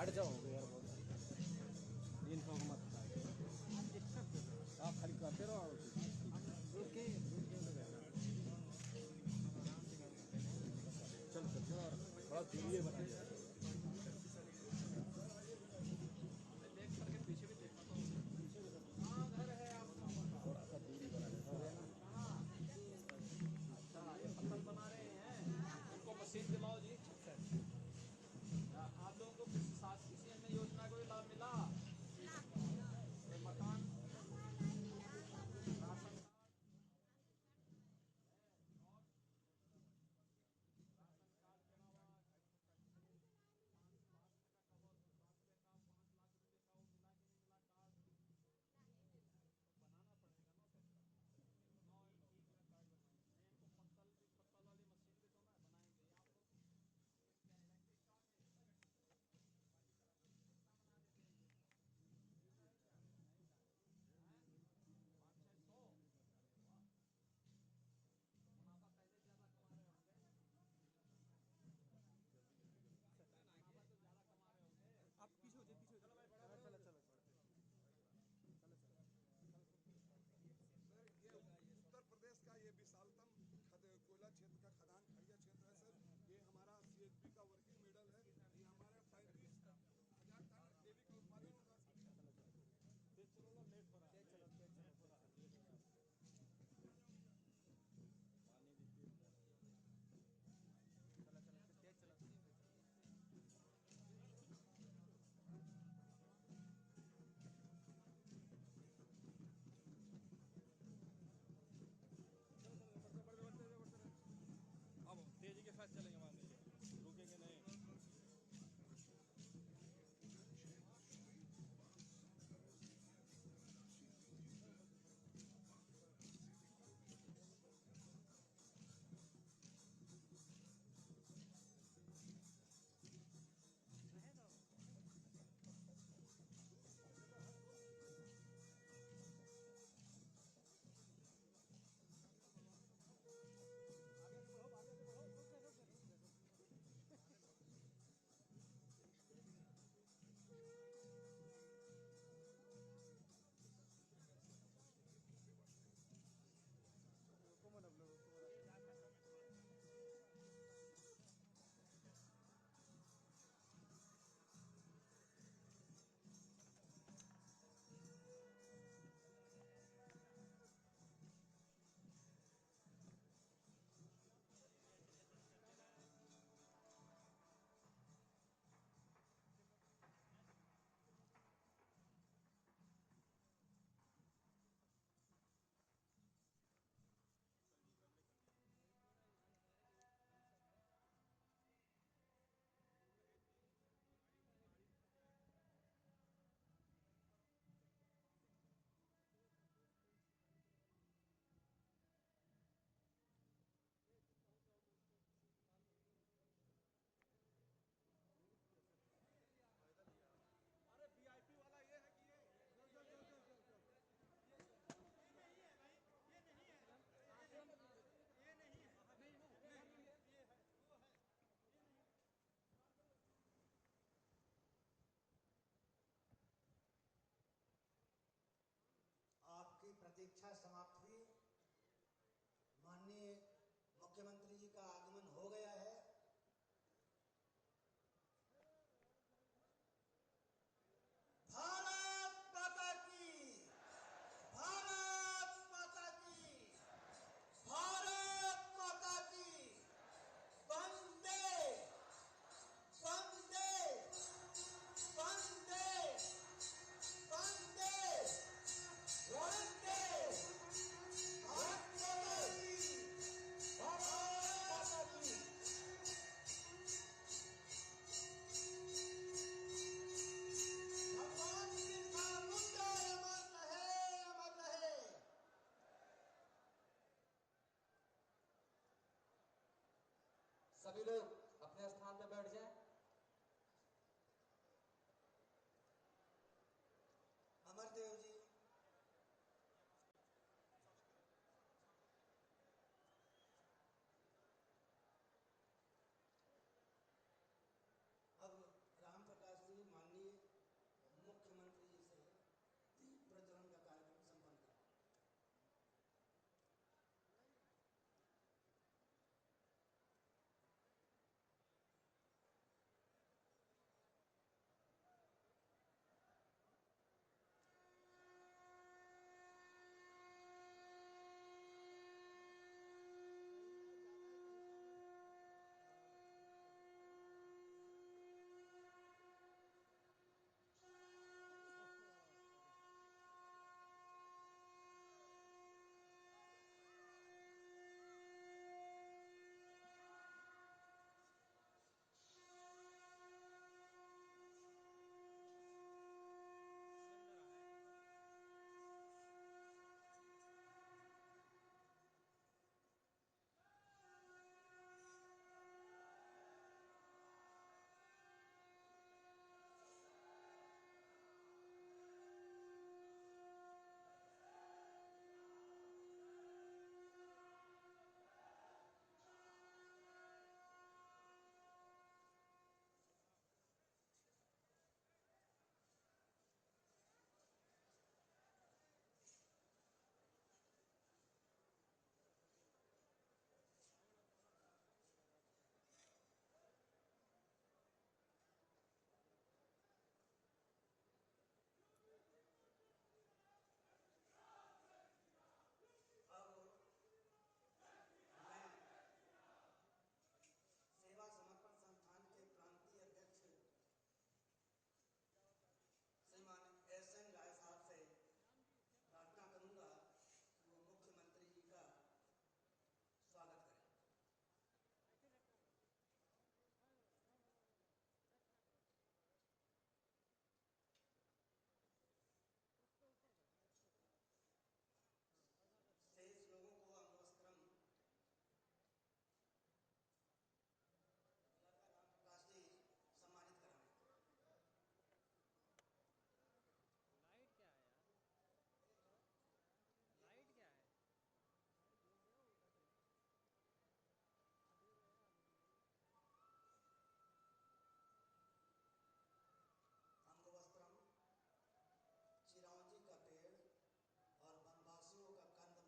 हट जाओगे यार बहुत दिन को मत आप खाली करते रहो ओके चल चल चल थोड़ा दूरी बना दिया देख करके पीछे भी देखना तो हाँ घर है आप थोड़ा सा दूरी बना देना अच्छा ये फसल बना रहे हैं इनको मशीन दिलाओ जी आप लोगों को शासकीय सीएम योजना को लाभ मिला मकान राशन आप पीछे हो जाए पीछे चलो भाई चलो चलो चलो चलो चलो सर ये उत्तर प्रदेश का ये विशालतम कोयला क्षेत्र का खदान खड़िया क्षेत्र है सर। ये हमारा CHP का वर्किंग मेडल है। ये हमारे 35,000 टन डेली का उत्पादन होगा। चलो लेट हो रहा है चलो पानी दीजिए चलो चलो तेज चलो अब तेजी के साथ चलेंगे मान लीजिए रुकेंगे नहीं अरे VIP वाला ये है कि ये आपकी प्रतीक्षा समाप्त हुई। माननीय मुख्यमंत्री जी का आगमन हो गया है। भारत माता की, भारत माता की, भारत माता की, वंदे वंदे वंदे वंदे वंदे भारत माता की, भारत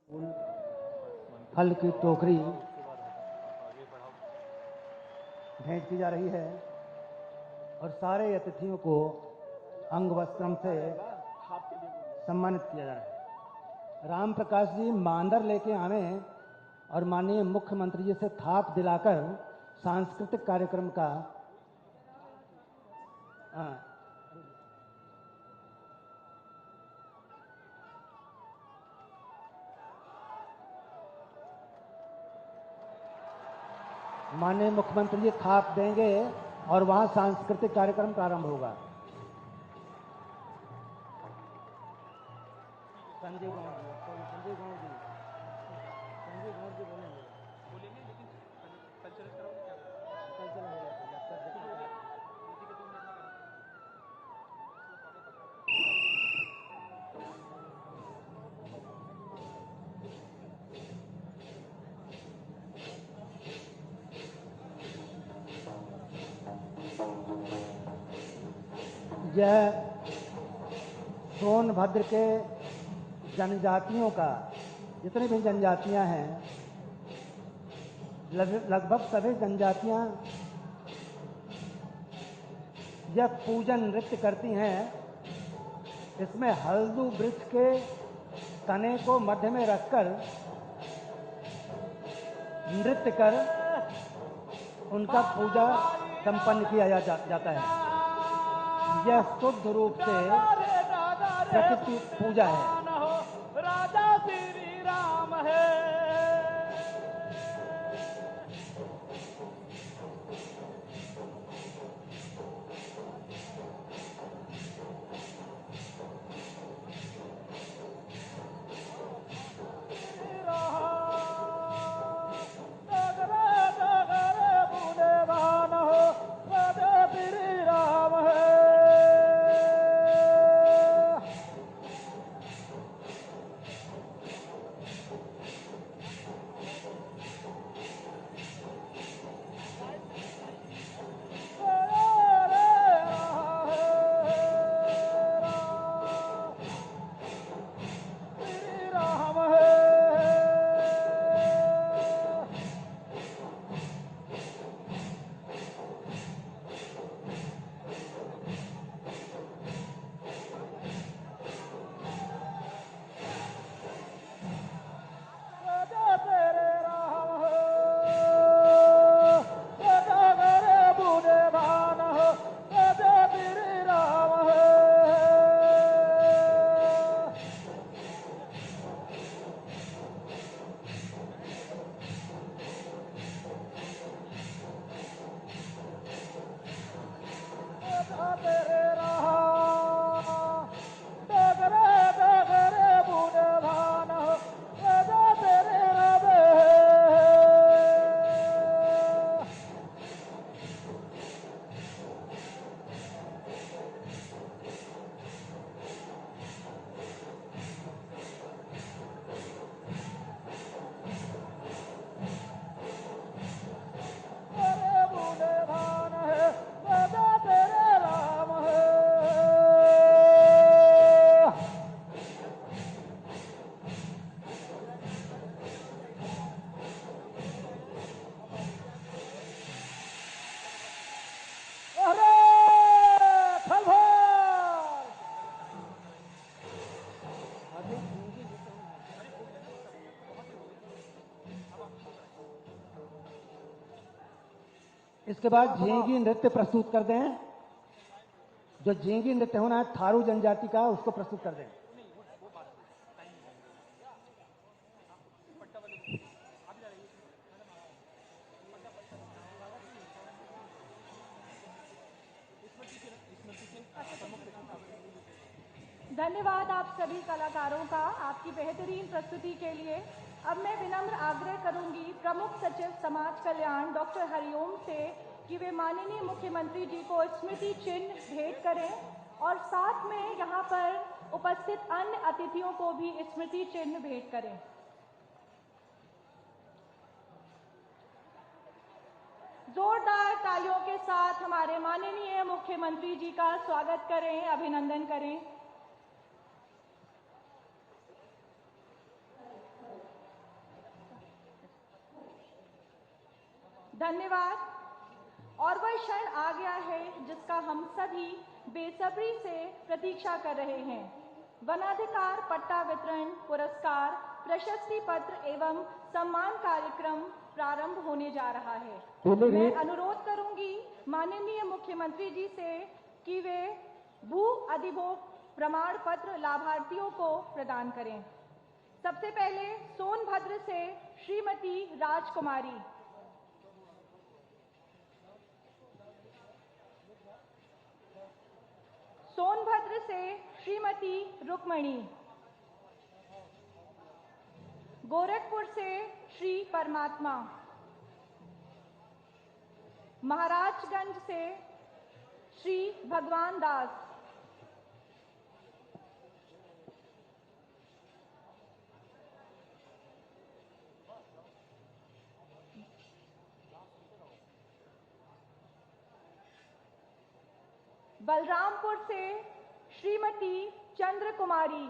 फल की टोकरी भेंट की जा रही है और सारे अतिथियों को अंग वस्त्रम से सम्मानित किया जा रहा है। राम प्रकाश जी मांदर लेके आवे और माननीय मुख्यमंत्री जी से थाप दिलाकर सांस्कृतिक कार्यक्रम का माननीय मुख्यमंत्री जी थाप देंगे और वहां सांस्कृतिक कार्यक्रम प्रारंभ होगा। संजय गौड़ जी बोलेंगे। बोलेंगे लेकिन कल्चरल कराओगे क्या? यह सोनभद्र के जनजातियों का, जितनी भी जनजातियां हैं, लगभग सभी जनजातियां यह पूजन नृत्य करती हैं। इसमें हल्दू वृक्ष के तने को मध्य में रखकर नृत्य कर उनका पूजा संपन्न किया जाता है। यह शुद्ध रूप से प्रकृति पूजा है। राजा श्री राम है। इसके बाद झींगी नृत्य प्रस्तुत कर दें। जो झींगी नृत्य होना है थारू जनजाति का, उसको प्रस्तुत कर दें। धन्यवाद आप सभी कलाकारों का आपकी बेहतरीन प्रस्तुति के लिए। अब मैं विनम्र आग्रह करूंगी प्रमुख सचिव समाज कल्याण डॉक्टर हरिओम से कि वे माननीय मुख्यमंत्री जी को स्मृति चिन्ह भेंट करें और साथ में यहाँ पर उपस्थित अन्य अतिथियों को भी स्मृति चिन्ह भेंट करें। जोरदार तालियों के साथ हमारे माननीय मुख्यमंत्री जी का स्वागत करें, अभिनंदन करें। धन्यवाद। और वह क्षण आ गया है जिसका हम सभी बेसब्री से प्रतीक्षा कर रहे हैं। वनाधिकार पट्टा वितरण, पुरस्कार, प्रशस्ति पत्र एवं सम्मान कार्यक्रम प्रारंभ होने जा रहा है। मैं अनुरोध करूंगी माननीय मुख्यमंत्री जी से कि वे भू अधिभोग प्रमाण पत्र लाभार्थियों को प्रदान करें। सबसे पहले सोनभद्र से श्रीमती राजकुमारी, सोनभद्र से श्रीमती रुक्मणी, गोरखपुर से श्री परमात्मा, महाराजगंज से श्री भगवान दास, बलरामपुर से श्रीमती चंद्र कुमारी।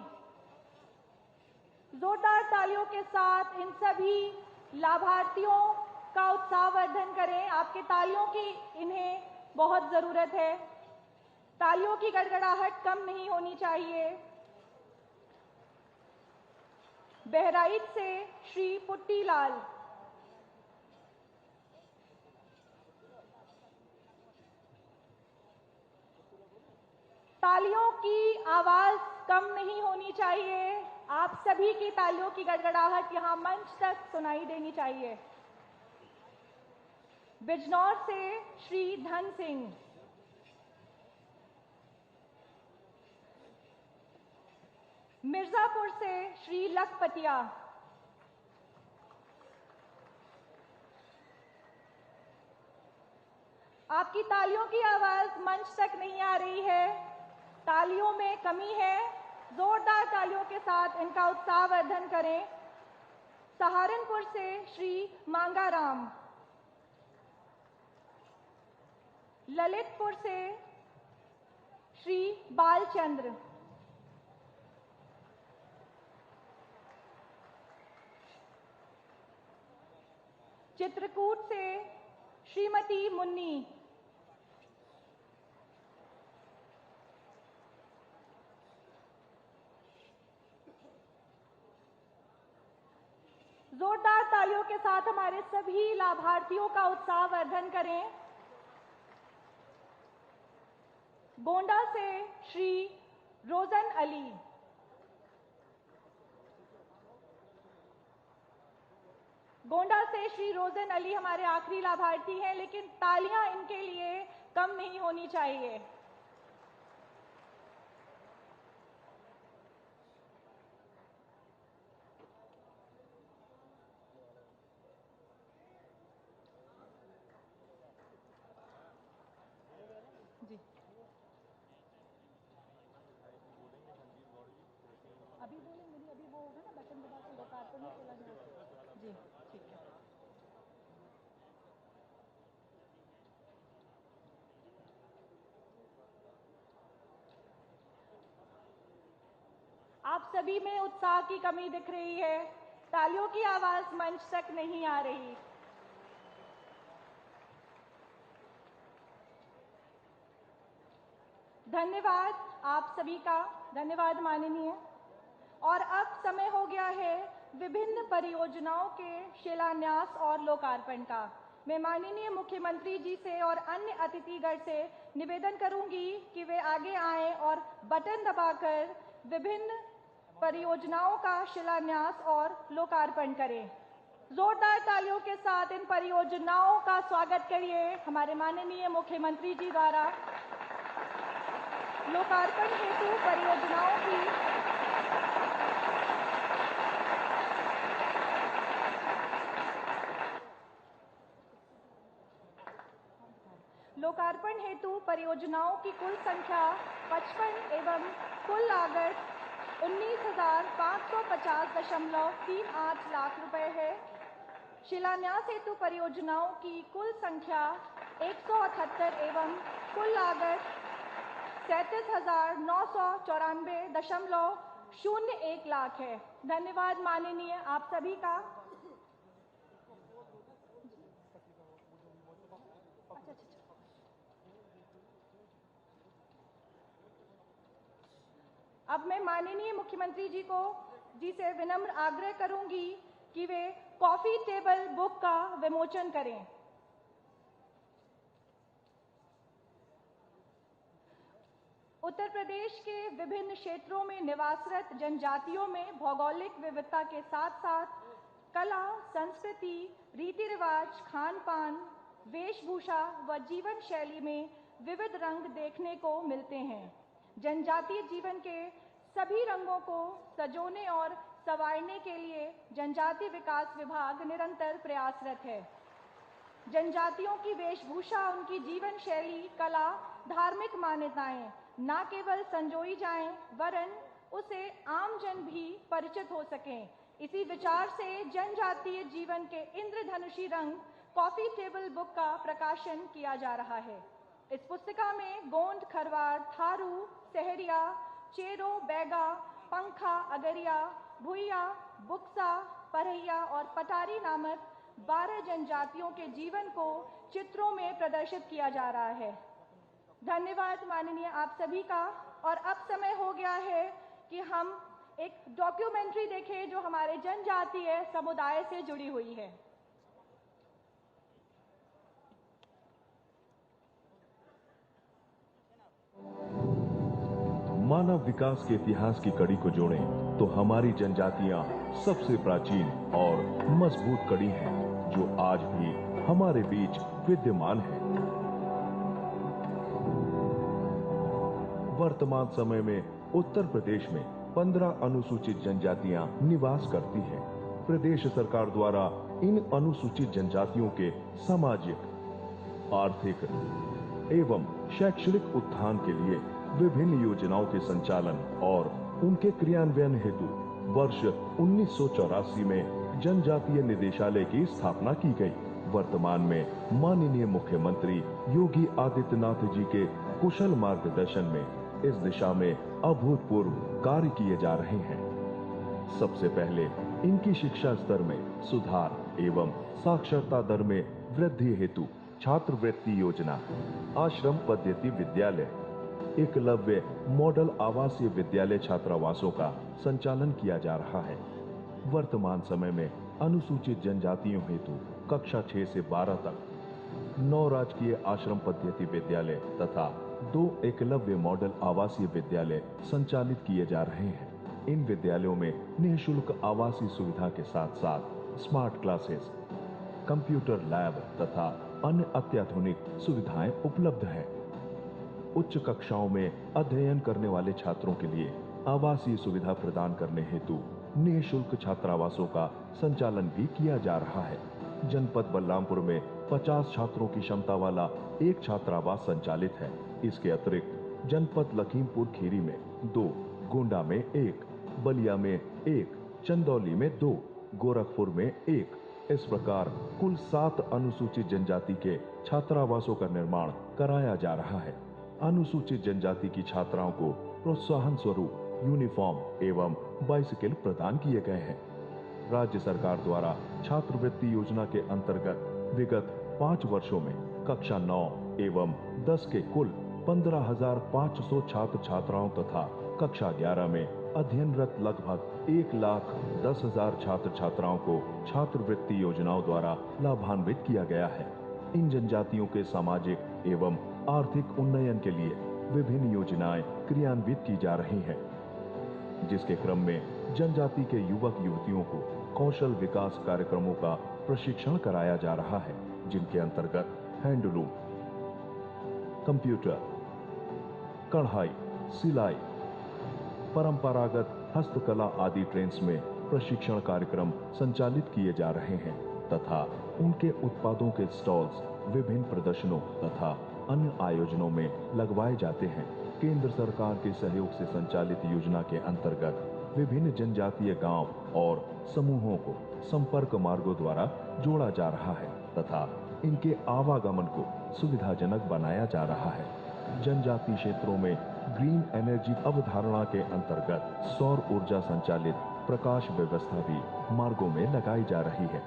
जोरदार तालियों के साथ इन सभी लाभार्थियों का उत्साहवर्धन करें। आपके तालियों की इन्हें बहुत जरूरत है। तालियों की गड़गड़ाहट कम नहीं होनी चाहिए। बहराइच से श्री पुट्टीलाल, तालियों की आवाज कम नहीं होनी चाहिए। आप सभी की तालियों की गड़गड़ाहट यहां मंच तक सुनाई देनी चाहिए। बिजनौर से श्री धन सिंह, मिर्जापुर से श्री लखपतिया, आपकी तालियों की आवाज मंच तक नहीं आ रही है। तालियों में कमी है। जोरदार तालियों के साथ इनका उत्साहवर्धन करें। सहारनपुर से श्री मांगाराम, ललितपुर से श्री बालचंद्र, चित्रकूट से श्रीमती मुन्नी, जोरदार तालियों के साथ हमारे सभी लाभार्थियों का उत्साहवर्धन करें। गोंडा से श्री रोजन अली, गोंडा से श्री रोजन अली हमारे आखिरी लाभार्थी हैं, लेकिन तालियां इनके लिए कम नहीं होनी चाहिए। जी अभी बोलेंगे नहीं, अभी वो होगा ना बटन दबा के लोकार्पण में चला जाए। जी ठीक है। आप सभी में उत्साह की कमी दिख रही है। तालियों की आवाज मंच तक नहीं आ रही। धन्यवाद आप सभी का, धन्यवाद माननीय। और अब समय हो गया है विभिन्न परियोजनाओं के शिलान्यास और लोकार्पण का। मैं माननीय मुख्यमंत्री जी से और अन्य अतिथिगण से निवेदन करूंगी कि वे आगे आएं और बटन दबाकर विभिन्न परियोजनाओं का शिलान्यास और लोकार्पण करें। जोरदार तालियों के साथ इन परियोजनाओं का स्वागत करिए हमारे माननीय मुख्यमंत्री जी द्वारा। लोकार्पण हेतु परियोजनाओं की कुल संख्या 55 एवं कुल लागत 19,550.38 लाख रुपए है। शिलान्यास हेतु परियोजनाओं की कुल संख्या 178 एवं कुल लागत 37,994.01 लाख है। धन्यवाद माननीय आप सभी का। अब मैं माननीय मुख्यमंत्री जी से विनम्र आग्रह करूंगी कि वे कॉफी टेबल बुक का विमोचन करें। उत्तर प्रदेश के विभिन्न क्षेत्रों में निवासरत जनजातियों में भौगोलिक विविधता के साथ साथ कला, संस्कृति, रीति रिवाज, खान पान, वेशभूषा व जीवन शैली में विविध रंग देखने को मिलते हैं। जनजातीय जीवन के सभी रंगों को सजोने और संवारने के लिए जनजातीय विकास विभाग निरंतर प्रयासरत है। जनजातियों की वेशभूषा, उनकी जीवन शैली, कला, धार्मिक मान्यताएं न केवल संजोई जाएं, वरन उसे आम जन भी परिचित हो सकें। इसी विचार से जनजातीय जीवन के इंद्रधनुषी रंग कॉफी टेबल बुक का प्रकाशन किया जा रहा है। इस पुस्तिका में गोंड, खरवाड़, थारू, सहरिया, चेरो, बैगा, पंखा, अगरिया, भुइया, बुक्सा, परहिया और पटारी नामक 12 जनजातियों के जीवन को चित्रों में प्रदर्शित किया जा रहा है। धन्यवाद माननीय आप सभी का। और अब समय हो गया है कि हम एक डॉक्यूमेंट्री देखें जो हमारे जनजातीय समुदाय से जुड़ी हुई है। मानव विकास के इतिहास की कड़ी को जोड़ें तो हमारी जनजातियां सबसे प्राचीन और मजबूत कड़ी हैं, जो आज भी हमारे बीच विद्यमान है। वर्तमान समय में उत्तर प्रदेश में 15 अनुसूचित जनजातियां निवास करती हैं। प्रदेश सरकार द्वारा इन अनुसूचित जनजातियों के सामाजिक, आर्थिक एवं शैक्षणिक उत्थान के लिए विभिन्न योजनाओं के संचालन और उनके क्रियान्वयन हेतु वर्ष 1984 में जनजातीय निदेशालय की स्थापना की गई। वर्तमान में माननीय मुख्यमंत्री योगी आदित्यनाथ जी के कुशल मार्गदर्शन में इस दिशा में अभूतपूर्व कार्य किए जा रहे हैं। सबसे पहले इनकी शिक्षा स्तर में सुधार एवं साक्षरता दर में वृद्धि हेतु छात्रवृत्ति योजना, आश्रम पद्धति विद्यालय, एकलव्य मॉडल आवासीय विद्यालय छात्रावासों का संचालन किया जा रहा है। वर्तमान समय में अनुसूचित जनजातियों हेतु कक्षा 6 से 12 तक 9 राजकीय आश्रम पद्धति विद्यालय तथा 2 एकलव्य मॉडल आवासीय विद्यालय संचालित किए जा रहे हैं। इन विद्यालयों में निःशुल्क आवासीय सुविधा के साथ साथ स्मार्ट क्लासेस, कंप्यूटर लैब तथा अन्य अत्याधुनिक सुविधाएं उपलब्ध हैं। उच्च कक्षाओं में अध्ययन करने वाले छात्रों के लिए आवासीय सुविधा प्रदान करने हेतु निःशुल्क छात्रावासों का संचालन भी किया जा रहा है। जनपद बलरामपुर में 50 छात्रों की क्षमता वाला एक छात्रावास संचालित है। इसके अतिरिक्त जनपद लखीमपुर खीरी में 2, गोंडा में 1, बलिया में 1, चंदौली में 2, गोरखपुर में 1, इस प्रकार कुल 7 अनुसूचित जनजाति के छात्रावासों का निर्माण कराया जा रहा है। अनुसूचित जनजाति की छात्राओं को प्रोत्साहन स्वरूप यूनिफॉर्म एवं बाइसिकल प्रदान किए गए हैं। राज्य सरकार द्वारा छात्रवृत्ति योजना के अंतर्गत विगत 5 वर्षों में कक्षा 9 एवं 10 के कुल 15,500 छात्र छात्राओं तथा कक्षा 11 में अध्ययनरत लगभग 1,10,000 छात्र छात्राओं को छात्रवृत्ति योजनाओं द्वारा लाभान्वित किया गया है। इन जनजातियों के सामाजिक एवं आर्थिक उन्नयन के लिए विभिन्न योजनाएं क्रियान्वित की जा रही हैं, जिसके क्रम में जनजाति के युवक युवतियों को कौशल विकास कार्यक्रमों का प्रशिक्षण कराया जा रहा है, जिनके अंतर्गत हैंडलूम, कंप्यूटर, कढ़ाई, सिलाई, परंपरागत हस्तकला आदि ट्रेन्स में प्रशिक्षण कार्यक्रम संचालित किए जा रहे हैं तथा उनके उत्पादों के स्टॉल्स विभिन्न प्रदर्शनों तथा अन्य आयोजनों में लगवाए जाते हैं। केंद्र सरकार के सहयोग से संचालित योजना के अंतर्गत विभिन्न जनजातीय गांव और समूहों को संपर्क मार्गों द्वारा जोड़ा जा रहा है तथा इनके आवागमन को सुविधाजनक बनाया जा रहा है। जनजातीय क्षेत्रों में ग्रीन एनर्जी अवधारणा के अंतर्गत सौर ऊर्जा संचालित प्रकाश व्यवस्था भी मार्गों में लगाई जा रही है।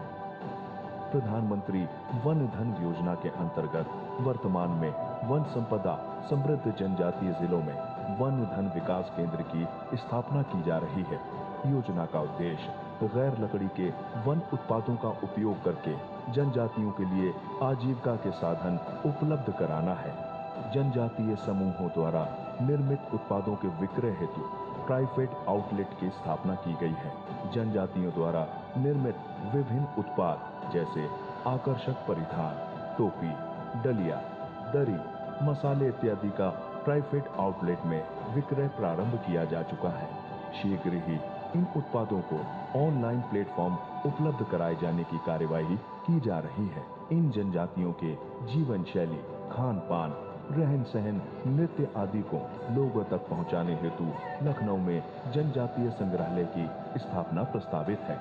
प्रधानमंत्री वन धन योजना के अंतर्गत वर्तमान में वन संपदा समृद्ध जनजातीय जिलों में वन धन विकास केंद्र की स्थापना की जा रही है। योजना का उद्देश्य गैर लकड़ी के वन उत्पादों का उपयोग करके जनजातियों के लिए आजीविका के साधन उपलब्ध कराना है। जनजातीय समूहों द्वारा निर्मित उत्पादों के विक्रय हेतु ट्राइफेड आउटलेट की स्थापना की गई है। जनजातियों द्वारा निर्मित विभिन्न उत्पाद जैसे आकर्षक परिधान, टोपी, डलिया, दरी, मसाले इत्यादि का ट्राइफेड आउटलेट में विक्रय प्रारंभ किया जा चुका है। शीघ्र ही इन उत्पादों को ऑनलाइन प्लेटफॉर्म उपलब्ध कराए जाने की कार्यवाही की जा रही है। इन जनजातियों के जीवन शैली, खान पान, रहन सहन, नृत्य आदि को लोगों तक पहुंचाने हेतु लखनऊ में जनजातीय संग्रहालय की स्थापना प्रस्तावित है।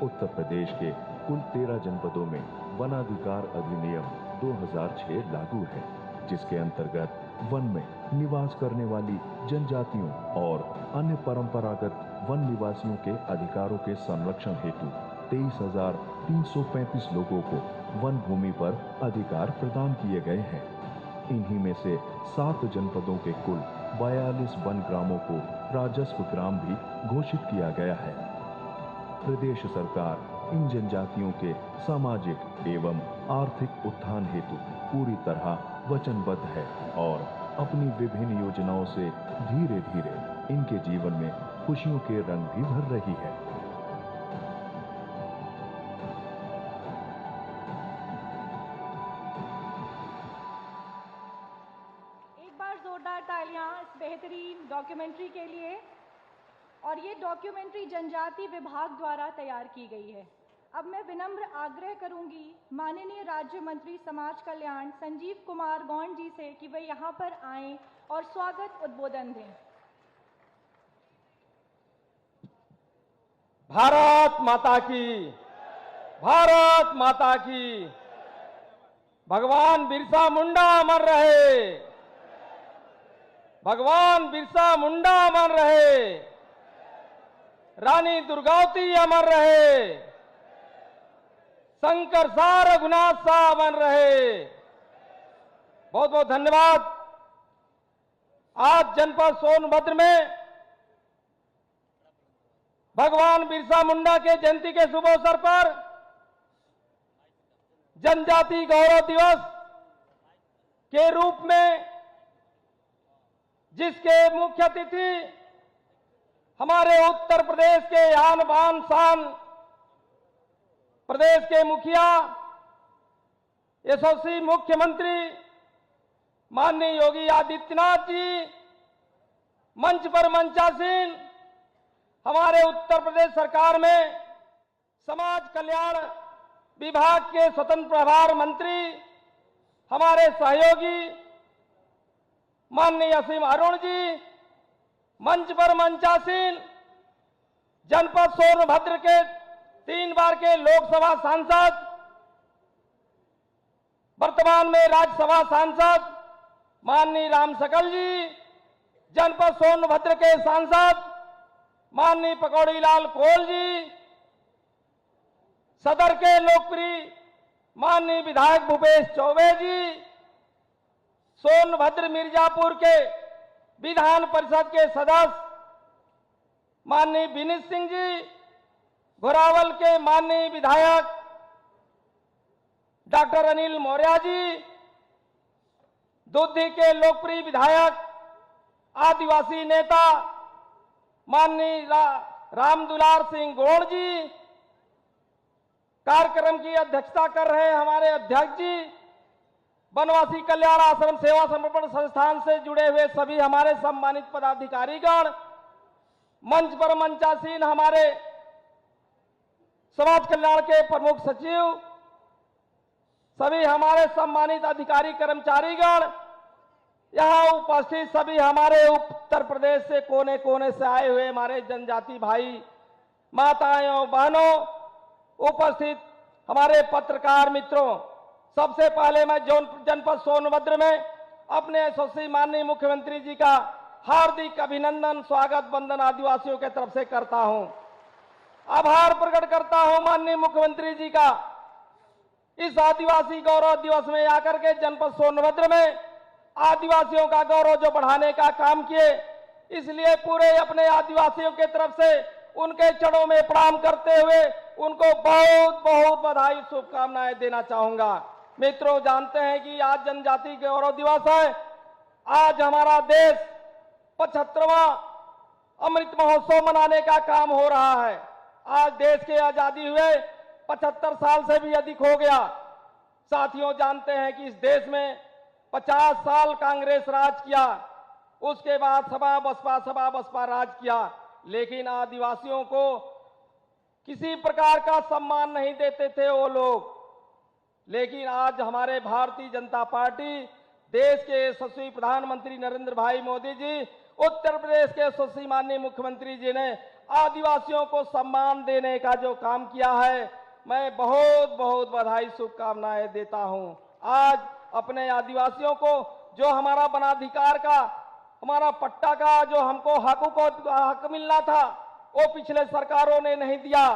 उत्तर प्रदेश के कुल 13 जनपदों में वनाधिकार अधिनियम 2006 लागू है, जिसके अंतर्गत वन में निवास करने वाली जनजातियों और अन्य परंपरागत वन निवासियों के अधिकारों के संरक्षण हेतु 23,335 लोगों को वन भूमि पर अधिकार प्रदान किए गए हैं। इन्हीं में से 7 जनपदों के कुल 42 वन ग्रामों को राजस्व ग्राम भी घोषित किया गया है। प्रदेश सरकार इन जनजातियों के सामाजिक एवं आर्थिक उत्थान हेतु पूरी तरह वचनबद्ध है और अपनी विभिन्न योजनाओं से धीरे धीरे इनके जीवन में खुशियों के रंग भी भर रही है। एक बार जोरदार तालियां इस बेहतरीन डॉक्यूमेंट्री के लिए। और ये डॉक्यूमेंट्री जनजाति विभाग द्वारा तैयार की गई है। अब मैं विनम्र आग्रह करूंगी माननीय राज्य मंत्री समाज कल्याण संजीव कुमार गौंड जी से कि वे यहाँ पर आएं और स्वागत उद्बोधन दें। भारत माता की, भारत माता की। भगवान बिरसा मुंडा अमर रहे, भगवान बिरसा मुंडा अमर रहे, रानी दुर्गावती अमर रहे, शंकर शाह रघुनाथ शाह अमर रहे। बहुत बहुत धन्यवाद। आज जनपद सोनभद्र में भगवान बिरसा मुंडा के जयंती के शुभ अवसर पर जनजाति गौरव दिवस के रूप में जिसके मुख्य अतिथि हमारे उत्तर प्रदेश के आन बान शान प्रदेश के मुखिया यशस्वी मुख्यमंत्री माननीय योगी आदित्यनाथ जी, मंच पर मंचासीन हमारे उत्तर प्रदेश सरकार में समाज कल्याण विभाग के स्वतंत्र प्रभार मंत्री हमारे सहयोगी माननीय असीम अरुण जी, मंच पर मंचासीन जनपद सोनभद्र के 3 बार के लोकसभा सांसद, वर्तमान में राज्यसभा सांसद माननीय राम सकल जी, जनपद सोनभद्र के सांसद माननीय पकौड़ी लाल कोल जी, सदर के लोकप्रिय माननीय विधायक भूपेश चौबे जी, सोनभद्र मिर्जापुर के विधान परिषद के सदस्य माननीय विनीत सिंह जी, घोरावल के माननीय विधायक डॉक्टर अनिल मौर्य जी, दुधी के लोकप्रिय विधायक आदिवासी नेता माननीय रामदुलार सिंह गोड़ जी, कार्यक्रम की अध्यक्षता कर रहे हमारे अध्यक्ष जी, वनवासी कल्याण आश्रम सेवा समर्पण संस्थान से जुड़े हुए सभी हमारे सम्मानित पदाधिकारीगण, मंच पर मंचासीन हमारे समाज कल्याण के प्रमुख सचिव, सभी हमारे सम्मानित अधिकारी कर्मचारीगण, यहाँ उपस्थित सभी हमारे उत्तर प्रदेश से कोने कोने से आए हुए हमारे जनजाति भाई, माताएं, बहनों, उपस्थित हमारे पत्रकार मित्रों, सबसे पहले मैं जनपद सोनभद्र में अपने यशस्वी माननीय मुख्यमंत्री जी का हार्दिक अभिनंदन, स्वागत, वंदन आदिवासियों के तरफ से करता हूं। आभार प्रकट करता हूं माननीय मुख्यमंत्री जी का इस आदिवासी गौरव दिवस में आकर के जनपद सोनभद्र में आदिवासियों का गौरव जो बढ़ाने का काम किए, इसलिए पूरे अपने आदिवासियों की तरफ से उनके चरणों में प्रणाम करते हुए उनको बहुत बहुत बधाई शुभकामनाएं देना चाहूंगा। मित्रों, जानते हैं कि आज जनजाति गौरव दिवस है। आज हमारा देश 75वां अमृत महोत्सव मनाने का काम हो रहा है। आज देश के आजादी हुए 75 साल से भी अधिक हो गया। साथियों, जानते हैं कि इस देश में 50 साल कांग्रेस राज किया, उसके बाद सपा बसपा राज किया, लेकिन आदिवासियों को किसी प्रकार का सम्मान नहीं देते थे वो लोग। लेकिन आज हमारे भारतीय जनता पार्टी, देश के यशस्वी प्रधानमंत्री नरेंद्र भाई मोदी जी, उत्तर प्रदेश के यशस्वी माननीय मुख्यमंत्री जी ने आदिवासियों को सम्मान देने का जो काम किया है, मैं बहुत बहुत बधाई शुभकामनाएं देता हूं। आज अपने आदिवासियों को जो हमारा वनाधिकार का, हमारा पट्टा का जो हमको हक मिलना था, वो पिछले सरकारों ने नहीं दिया।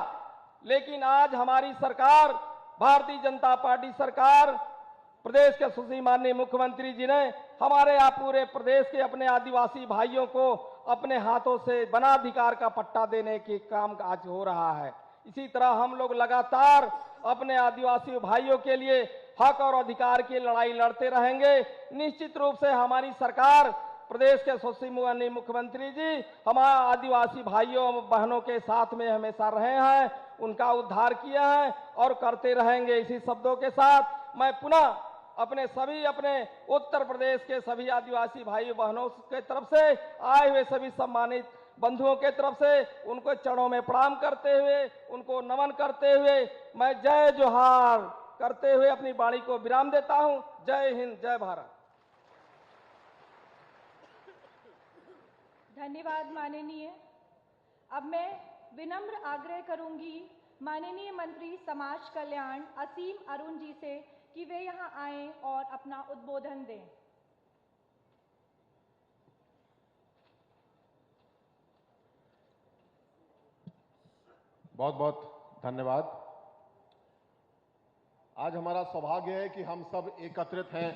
लेकिन आज हमारी सरकार, भारतीय जनता पार्टी सरकार, प्रदेश के यशस्वी माननीय मुख्यमंत्री जी ने हमारे यहाँ पूरे प्रदेश के अपने आदिवासी भाइयों को अपने हाथों से वनाधिकार का पट्टा देने के काम आज हो रहा है। इसी तरह हम लोग लगातार अपने आदिवासी भाइयों के लिए हक और अधिकार की लड़ाई लड़ते रहेंगे। निश्चित रूप से हमारी सरकार, प्रदेश के यशस्वी माननीय मुख्यमंत्री जी हमारे आदिवासी भाइयों बहनों के साथ में हमेशा रहे हैं, उनका उद्धार किया है और करते रहेंगे। इसी शब्दों के साथ मैं पुनः अपने उत्तर प्रदेश के सभी आदिवासी भाई बहनों के तरफ से आए हुए सभी सम्मानित बंधुओं के तरफ से उनको चरणों में प्रणाम करते हुए, उनको नमन करते हुए मैं जय जोहार करते हुए अपनी वाणी को विराम देता हूं। जय हिंद, जय भारत। धन्यवाद माननीय। अब मैं विनम्र आग्रह करूंगी माननीय मंत्री समाज कल्याण असीम अरुण जी से कि वे यहां आएं और अपना उद्बोधन दें। बहुत बहुत धन्यवाद। आज हमारा सौभाग्य है कि हम सब एकत्रित हैं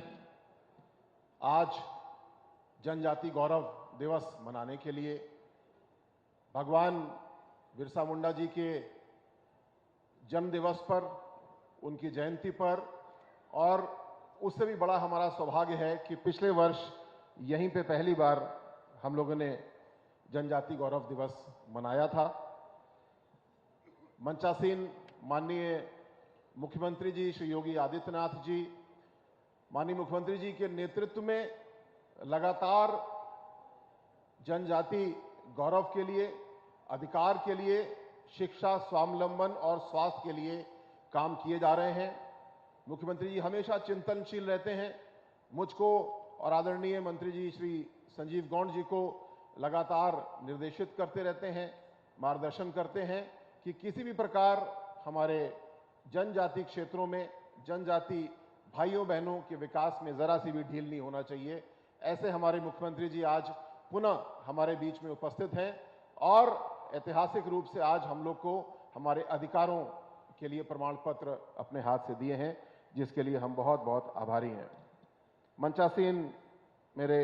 आज जनजाति गौरव दिवस मनाने के लिए। भगवान बिरसा मुंडा जी के जन्म दिवस पर, उनकी जयंती पर, और उससे भी बड़ा हमारा सौभाग्य है कि पिछले वर्ष यहीं पे पहली बार हम लोगों ने जनजाति गौरव दिवस मनाया था। मंचासीन माननीय मुख्यमंत्री जी श्री योगी आदित्यनाथ जी, माननीय मुख्यमंत्री जी के नेतृत्व में लगातार जनजाति गौरव के लिए, अधिकार के लिए, शिक्षा, स्वावलंबन और स्वास्थ्य के लिए काम किए जा रहे हैं। मुख्यमंत्री जी हमेशा चिंतनशील रहते हैं। मुझको और आदरणीय मंत्री जी श्री संजीव गौंड जी को लगातार निर्देशित करते रहते हैं, मार्गदर्शन करते हैं कि किसी भी प्रकार हमारे जनजाति क्षेत्रों में जनजाति भाइयों बहनों के विकास में जरा सी भी ढील नहीं होना चाहिए। ऐसे हमारे मुख्यमंत्री जी आज पुनः हमारे बीच में उपस्थित हैं और ऐतिहासिक रूप से आज हम लोग को हमारे अधिकारों के लिए प्रमाण पत्र अपने हाथ से दिए हैं, जिसके लिए हम बहुत बहुत आभारी हैं। मंचासीन मेरे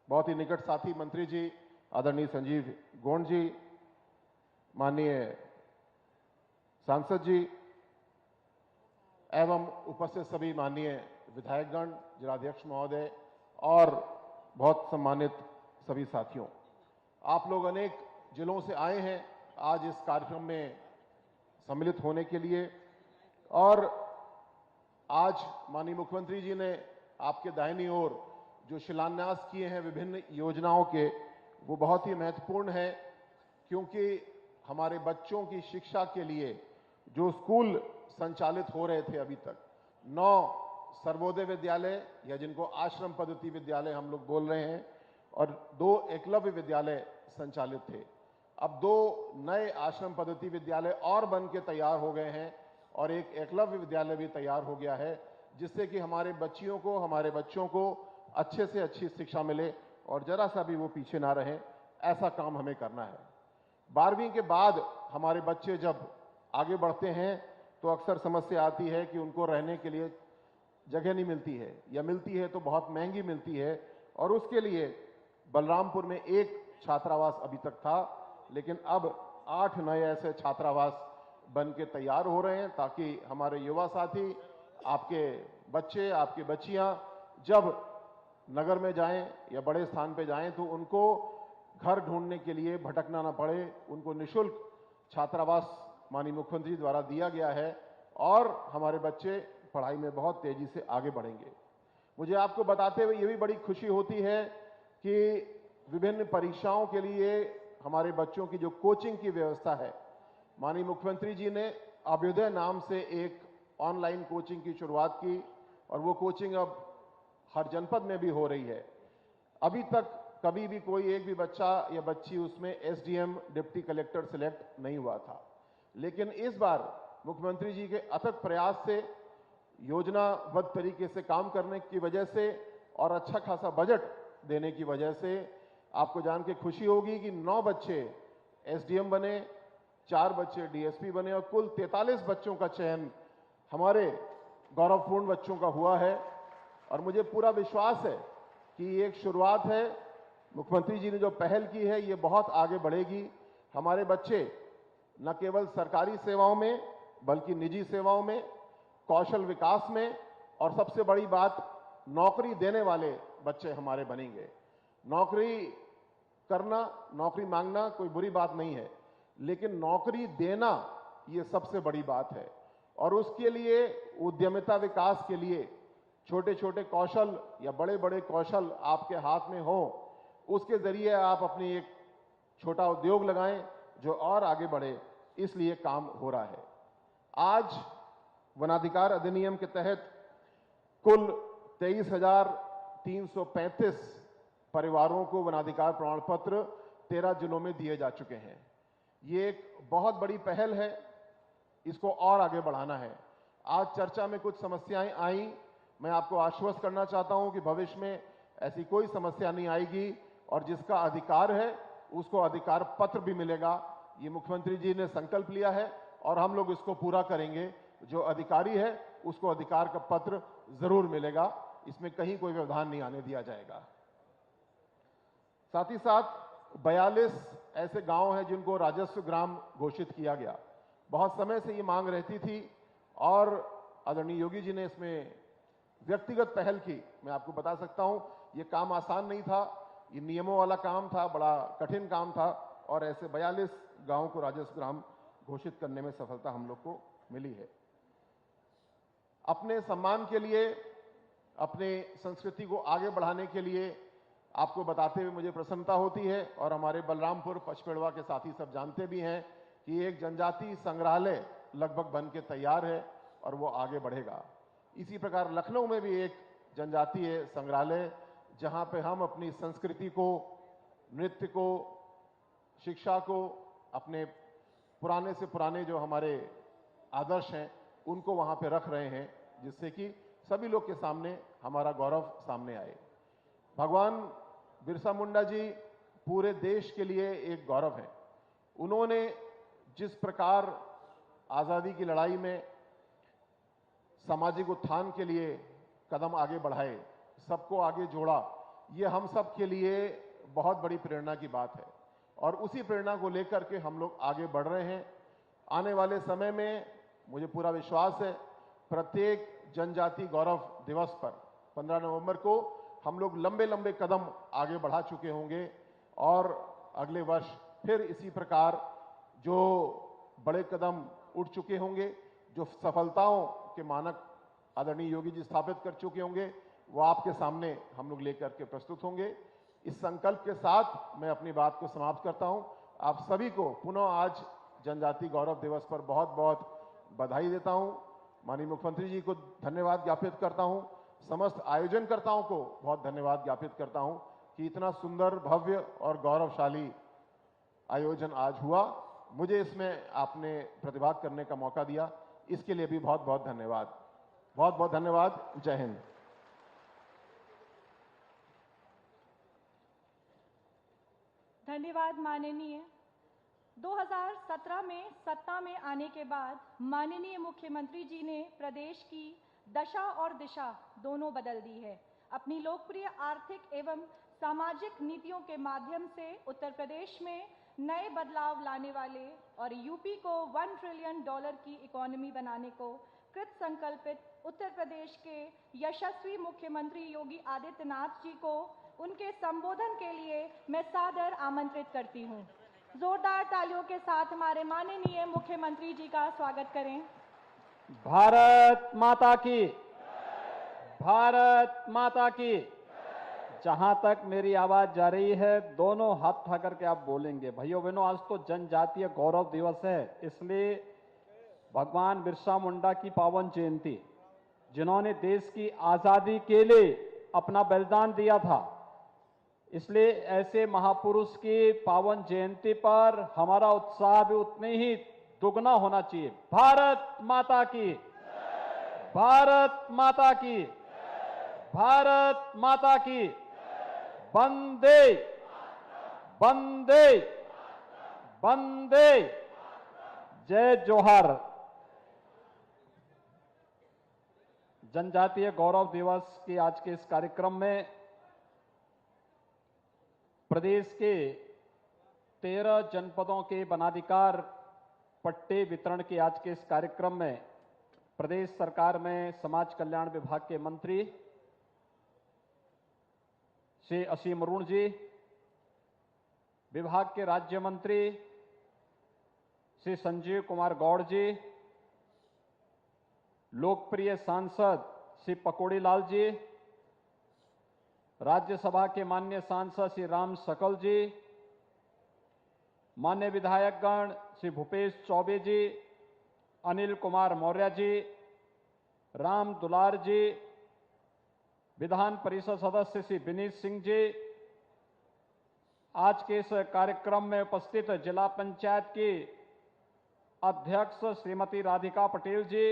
बहुत ही निकट साथी मंत्री जी आदरणीय संजीव गौंड जी, माननीय सांसद जी एवं उपस्थित सभी माननीय विधायकगण, जिलाध्यक्ष महोदय और बहुत सम्मानित सभी साथियों, आप लोग अनेक जिलों से आए हैं आज इस कार्यक्रम में सम्मिलित होने के लिए। और आज माननीय मुख्यमंत्री जी ने आपके दाहिनी ओर जो शिलान्यास किए हैं विभिन्न योजनाओं के, वो बहुत ही महत्वपूर्ण है, क्योंकि हमारे बच्चों की शिक्षा के लिए जो स्कूल संचालित हो रहे थे अभी तक, 9 सर्वोदय विद्यालय या जिनको आश्रम पद्धति विद्यालय हम लोग बोल रहे हैं, और 2 एकलव्य विद्यालय संचालित थे। अब 2 नए आश्रम पद्धति विद्यालय और बन के तैयार हो गए हैं और एक एकलव्य विद्यालय भी तैयार हो गया है, जिससे कि हमारे बच्चियों को, हमारे बच्चों को अच्छे से अच्छी शिक्षा मिले और जरा सा भी वो पीछे ना रहें। ऐसा काम हमें करना है। 12वीं के बाद हमारे बच्चे जब आगे बढ़ते हैं तो अक्सर समस्या आती है कि उनको रहने के लिए जगह नहीं मिलती है, या मिलती है तो बहुत महंगी मिलती है। और उसके लिए बलरामपुर में एक छात्रावास अभी तक था, लेकिन अब 8 नए ऐसे छात्रावास बन के तैयार हो रहे हैं, ताकि हमारे युवा साथी, आपके बच्चे, आपकी बच्चियां जब नगर में जाएं या बड़े स्थान पे जाएं तो उनको घर ढूंढने के लिए भटकना ना पड़े। उनको निःशुल्क छात्रावास माननीय मुख्यमंत्री द्वारा दिया गया है और हमारे बच्चे पढ़ाई में बहुत तेजी से आगे बढ़ेंगे। मुझे आपको बताते हुए ये भी बड़ी खुशी होती है कि विभिन्न परीक्षाओं के लिए हमारे बच्चों की जो कोचिंग की व्यवस्था है, माननीय मुख्यमंत्री जी ने अभ्युदय नाम से एक ऑनलाइन कोचिंग की शुरुआत की और वो कोचिंग अब हर जनपद में भी हो रही है। अभी तक कभी भी कोई एक भी बच्चा या बच्ची उसमें एसडीएम, डिप्टी कलेक्टर सिलेक्ट नहीं हुआ था, लेकिन इस बार मुख्यमंत्री जी के अथक प्रयास से, योजनाबद्ध तरीके से काम करने की वजह से और अच्छा खासा बजट देने की वजह से आपको जान के खुशी होगी कि 9 बच्चे एसडीएम बने, 4 बच्चे डीएसपी बने और कुल 43 बच्चों का चयन हमारे गौरवपूर्ण बच्चों का हुआ है। और मुझे पूरा विश्वास है कि ये एक शुरुआत है। मुख्यमंत्री जी ने जो पहल की है ये बहुत आगे बढ़ेगी। हमारे बच्चे न केवल सरकारी सेवाओं में बल्कि निजी सेवाओं में, कौशल विकास में और सबसे बड़ी बात नौकरी देने वाले बच्चे हमारे बनेंगे। नौकरी करना, नौकरी मांगना कोई बुरी बात नहीं है, लेकिन नौकरी देना ये सबसे बड़ी बात है। और उसके लिए उद्यमिता विकास के लिए छोटे छोटे कौशल या बड़े बड़े कौशल आपके हाथ में हो, उसके जरिए आप अपनी एक छोटा उद्योग लगाएं जो और आगे बढ़े, इसलिए काम हो रहा है। आज वनाधिकार अधिनियम के तहत कुल 23,335 परिवारों को वनाधिकार प्रमाण पत्र 13 जिलों में दिए जा चुके हैं। ये एक बहुत बड़ी पहल है, इसको और आगे बढ़ाना है। आज चर्चा में कुछ समस्याएं आई, मैं आपको आश्वस्त करना चाहता हूं कि भविष्य में ऐसी कोई समस्या नहीं आएगी और जिसका अधिकार है उसको अधिकार पत्र भी मिलेगा। ये मुख्यमंत्री जी ने संकल्प लिया है और हम लोग इसको पूरा करेंगे। जो अधिकारी है उसको अधिकार का पत्र जरूर मिलेगा, इसमें कहीं कोई व्यवधान नहीं आने दिया जाएगा। साथ ही साथ 42 ऐसे गांव हैं जिनको राजस्व ग्राम घोषित किया गया। बहुत समय से ये मांग रहती थी और आदरणीय योगी जी ने इसमें व्यक्तिगत पहल की। मैं आपको बता सकता हूं ये काम आसान नहीं था, ये नियमों वाला काम था, बड़ा कठिन काम था और ऐसे 42 गांवों को राजस्व ग्राम घोषित करने में सफलता हम लोग को मिली है। अपने सम्मान के लिए, अपने संस्कृति को आगे बढ़ाने के लिए आपको बताते हुए मुझे प्रसन्नता होती है और हमारे बलरामपुर पचपेड़वा के साथी सब जानते भी हैं कि एक जनजाति संग्रहालय लगभग बन के तैयार है और वो आगे बढ़ेगा। इसी प्रकार लखनऊ में भी एक जनजातीय संग्रहालय, जहां पे हम अपनी संस्कृति को, नृत्य को, शिक्षा को, अपने पुराने से पुराने जो हमारे आदर्श हैं उनको वहां पे रख रहे हैं, जिससे कि सभी लोग के सामने हमारा गौरव सामने आए। भगवान बिरसा मुंडा जी पूरे देश के लिए एक गौरव है। उन्होंने जिस प्रकार आजादी की लड़ाई में सामाजिक उत्थान के लिए कदम आगे बढ़ाए, सबको आगे जोड़ा, ये हम सब के लिए बहुत बड़ी प्रेरणा की बात है और उसी प्रेरणा को लेकर के हम लोग आगे बढ़ रहे हैं। आने वाले समय में मुझे पूरा विश्वास है प्रत्येक जनजाति गौरव दिवस पर 15 नवंबर को हम लोग लंबे लंबे कदम आगे बढ़ा चुके होंगे और अगले वर्ष फिर इसी प्रकार जो बड़े कदम उठ चुके होंगे, जो सफलताओं के मानक आदरणीय योगी जी स्थापित कर चुके होंगे, वो आपके सामने हम लोग लेकर के प्रस्तुत होंगे। इस संकल्प के साथ मैं अपनी बात को समाप्त करता हूं। आप सभी को पुनः आज जनजाति गौरव दिवस पर बहुत बहुत बधाई देता हूं। माननीय मुख्यमंत्री जी को धन्यवाद ज्ञापित करता हूं। समस्त आयोजनकर्ताओं को बहुत धन्यवाद ज्ञापित करता हूं कि इतना सुंदर, भव्य और गौरवशाली आयोजन आज हुआ। मुझे इसमें आपने प्रतिभाग करने का मौका दिया, इसके लिए भी बहुत बहुत धन्यवाद। बहुत बहुत धन्यवाद। जय हिंद। धन्यवाद माननीय। 2017 में सत्ता में आने के बाद माननीय मुख्यमंत्री जी ने प्रदेश की दशा और दिशा दोनों बदल दी है। अपनी लोकप्रिय आर्थिक एवं सामाजिक नीतियों के माध्यम से उत्तर प्रदेश में नए बदलाव लाने वाले और यूपी को $1 ट्रिलियन की इकोनॉमी बनाने को कृत संकल्पित उत्तर प्रदेश के यशस्वी मुख्यमंत्री योगी आदित्यनाथ जी को उनके संबोधन के लिए मैं सादर आमंत्रित करती हूं। जोरदार तालियों के साथ हमारे माननीय मुख्यमंत्री जी का स्वागत करें। भारत माता की, भारत माता की। जहां तक मेरी आवाज जा रही है, दोनों हाथ उठा करके आप बोलेंगे। भाइयों बहनों, आज तो जनजातीय गौरव दिवस है, इसलिए भगवान बिरसा मुंडा की पावन जयंती, जिन्होंने देश की आजादी के लिए अपना बलिदान दिया था, इसलिए ऐसे महापुरुष की पावन जयंती पर हमारा उत्साह भी उतने ही दुगना होना चाहिए। भारत माता की, भारत माता की, भारत माता की। वंदे वंदे वंदे, जय जोहार। जनजातीय गौरव दिवस के आज के इस कार्यक्रम में प्रदेश के 13 जनपदों के वनाधिकार पट्टे वितरण के आज के इस कार्यक्रम में प्रदेश सरकार में समाज कल्याण विभाग के मंत्री श्री असीम अरुण जी, विभाग के राज्य मंत्री श्री संजीव कुमार गौड़ जी, लोकप्रिय सांसद श्री पकौड़ी लाल जी, राज्यसभा के माननीय सांसद श्री राम सकल जी, मान्य विधायकगण श्री भूपेश चौबे जी, अनिल कुमार मौर्य जी, राम दुलार जी, विधान परिषद सदस्य श्री विनीत सिंह जी, आज के इस कार्यक्रम में उपस्थित जिला पंचायत की अध्यक्ष श्रीमती राधिका पटेल जी,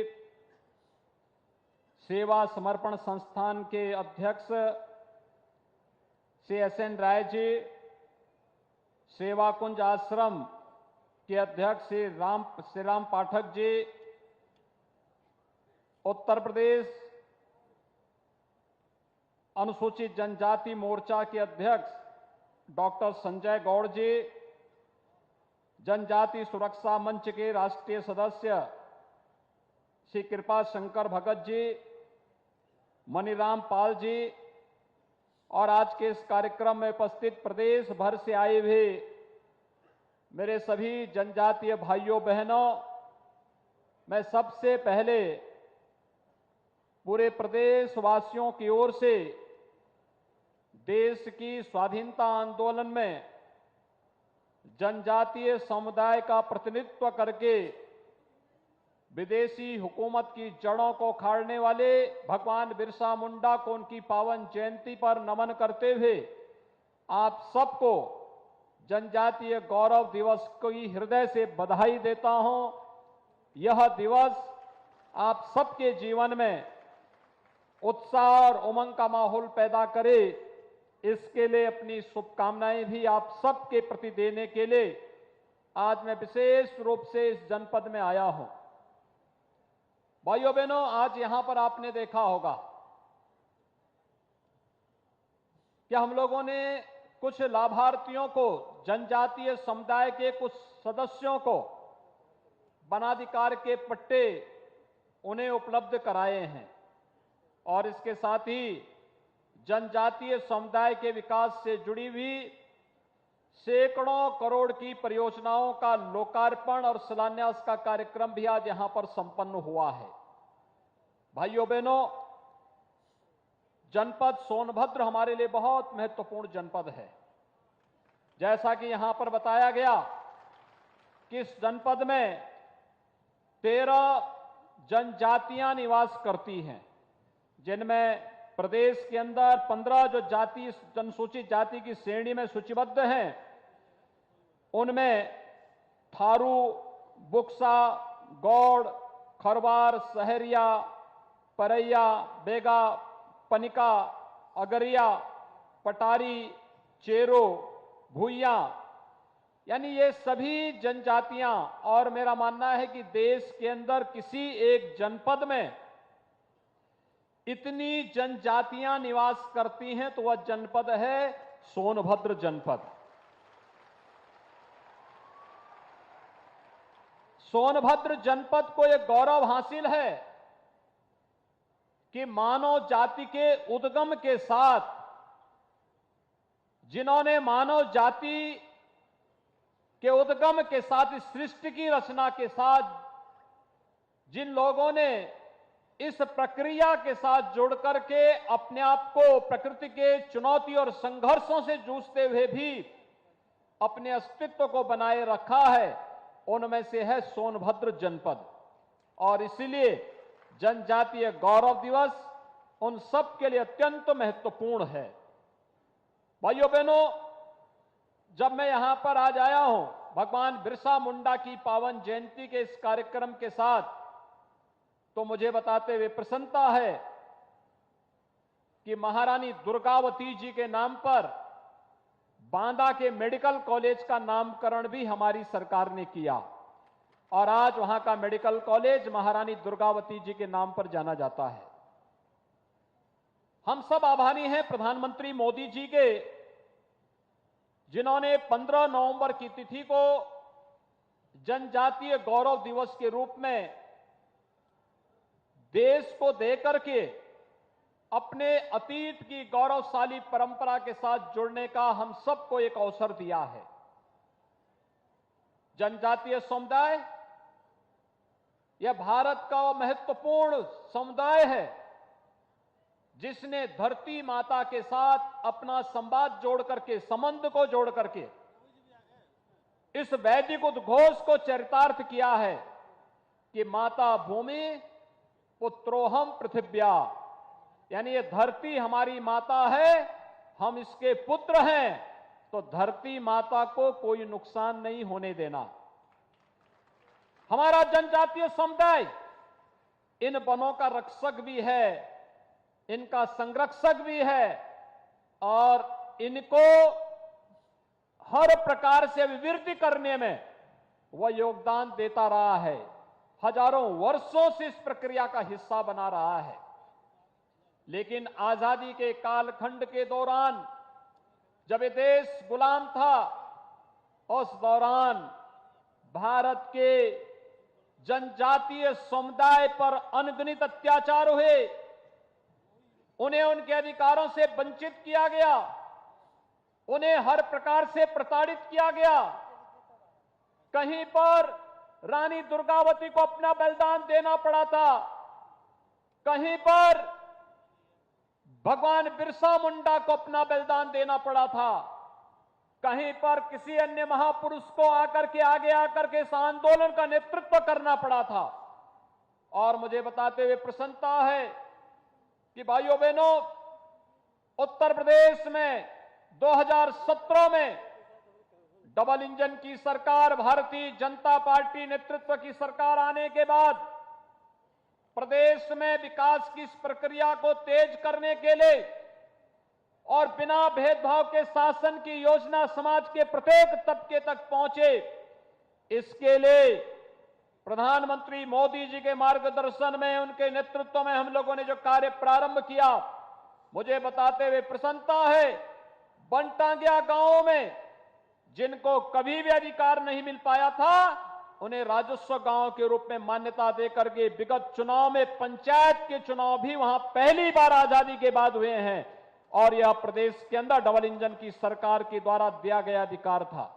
सेवा समर्पण संस्थान के अध्यक्ष श्री SN राय जी, सेवा कुंज आश्रम के अध्यक्ष श्री राम पाठक जी, उत्तर प्रदेश अनुसूचित जनजाति मोर्चा के अध्यक्ष डॉक्टर संजय गौड़ जी, जनजाति सुरक्षा मंच के राष्ट्रीय सदस्य श्री कृपा शंकर भगत जी, मनीराम पाल जी और आज के इस कार्यक्रम में उपस्थित प्रदेश भर से आए हुए मेरे सभी जनजातीय भाइयों बहनों, मैं सबसे पहले पूरे प्रदेश वासियों की ओर से देश की स्वाधीनता आंदोलन में जनजातीय समुदाय का प्रतिनिधित्व करके विदेशी हुकूमत की जड़ों को उखाड़ने वाले भगवान बिरसा मुंडा को उनकी पावन जयंती पर नमन करते हुए आप सबको जनजातीय गौरव दिवस की हृदय से बधाई देता हूं। यह दिवस आप सबके जीवन में उत्साह और उमंग का माहौल पैदा करे, इसके लिए अपनी शुभकामनाएं भी आप सबके प्रति देने के लिए आज मैं विशेष रूप से इस जनपद में आया हूं। भाइयों बहनों, आज यहां पर आपने देखा होगा कि हम लोगों ने कुछ लाभार्थियों को, जनजातीय समुदाय के कुछ सदस्यों को वनाधिकार के पट्टे उन्हें उपलब्ध कराए हैं और इसके साथ ही जनजातीय समुदाय के विकास से जुड़ी हुई सैकड़ों करोड़ की परियोजनाओं का लोकार्पण और शिलान्यास का कार्यक्रम भी आज यहां पर संपन्न हुआ है। भाइयों बहनों, जनपद सोनभद्र हमारे लिए बहुत महत्वपूर्ण जनपद है। जैसा कि यहां पर बताया गया कि इस जनपद में 13 जनजातियां निवास करती हैं, जिनमें प्रदेश के अंदर 15 जो जाति अनुसूचित जाति की श्रेणी में सूचीबद्ध हैं, उनमें थारू, बुक्सा, गौड़, खरवार, सहरिया, परैया, बेगा, पनिका, अगरिया, पटारी, चेरो, भूइया, यानी ये सभी जनजातियां, और मेरा मानना है कि देश के अंदर किसी एक जनपद में इतनी जनजातियां निवास करती हैं तो वह जनपद है सोनभद्र जनपद। सोनभद्र जनपद को यह गौरव हासिल है कि मानव जाति के उद्गम के साथ, जिन्होंने मानव जाति के उद्गम के साथ, इस सृष्टि की रचना के साथ, जिन लोगों ने इस प्रक्रिया के साथ जुड़ करके अपने आप को प्रकृति के चुनौती और संघर्षों से जूझते हुए भी अपने अस्तित्व को बनाए रखा है, उनमें से है सोनभद्र जनपद। और इसीलिए जनजातीय गौरव दिवस उन सब के लिए अत्यंत महत्वपूर्ण है। भाइयों बहनों, जब मैं यहां पर आज आया हूं भगवान बिरसा मुंडा की पावन जयंती के इस कार्यक्रम के साथ, तो मुझे बताते हुए प्रसन्नता है कि महारानी दुर्गावती जी के नाम पर बांदा के मेडिकल कॉलेज का नामकरण भी हमारी सरकार ने किया और आज वहां का मेडिकल कॉलेज महारानी दुर्गावती जी के नाम पर जाना जाता है। हम सब आभारी हैं प्रधानमंत्री मोदी जी के, जिन्होंने 15 नवंबर की तिथि को जनजातीय गौरव दिवस के रूप में देश को देकर के अपने अतीत की गौरवशाली परंपरा के साथ जुड़ने का हम सबको एक अवसर दिया है। जनजातीय समुदाय यह भारत का महत्वपूर्ण समुदाय है जिसने धरती माता के साथ अपना संवाद जोड़ करके, संबंध को जोड़ करके इस वैदिक उद्घोष को चरितार्थ किया है कि माता भूमि पुत्रोहम पृथिव्या, यानी ये धरती हमारी माता है, हम इसके पुत्र हैं, तो धरती माता को कोई नुकसान नहीं होने देना। हमारा जनजातीय समुदाय इन वनों का रक्षक भी है, इनका संरक्षक भी है और इनको हर प्रकार से अभिवृद्धि करने में वह योगदान देता रहा है। हजारों वर्षों से इस प्रक्रिया का हिस्सा बना रहा है। लेकिन आजादी के कालखंड के दौरान जब ये देश गुलाम था, उस दौरान भारत के जनजातीय समुदाय पर अनगिनत अत्याचार हुए, उन्हें उनके अधिकारों से वंचित किया गया, उन्हें हर प्रकार से प्रताड़ित किया गया। कहीं पर रानी दुर्गावती को अपना बलिदान देना पड़ा था, कहीं पर भगवान बिरसा मुंडा को अपना बलिदान देना पड़ा था, कहीं पर किसी अन्य महापुरुष को आकर के आगे आकर के इस आंदोलन का नेतृत्व करना पड़ा था। और मुझे बताते हुए प्रसन्नता है कि भाइयों बहनों, उत्तर प्रदेश में 2017 में डबल इंजन की सरकार, भारतीय जनता पार्टी नेतृत्व की सरकार आने के बाद प्रदेश में विकास की इस प्रक्रिया को तेज करने के लिए और बिना भेदभाव के शासन की योजना समाज के प्रत्येक तबके तक पहुंचे, इसके लिए प्रधानमंत्री मोदी जी के मार्गदर्शन में, उनके नेतृत्व में हम लोगों ने जो कार्य प्रारंभ किया, मुझे बताते हुए प्रसन्नता है। बनटांगिया गांवों में जिनको कभी भी अधिकार नहीं मिल पाया था, उन्हें राजस्व गांव के रूप में मान्यता देकर के विगत चुनाव में पंचायत के चुनाव भी वहां पहली बार आजादी के बाद हुए हैं और यह प्रदेश के अंदर डबल इंजन की सरकार के द्वारा दिया गया अधिकार था।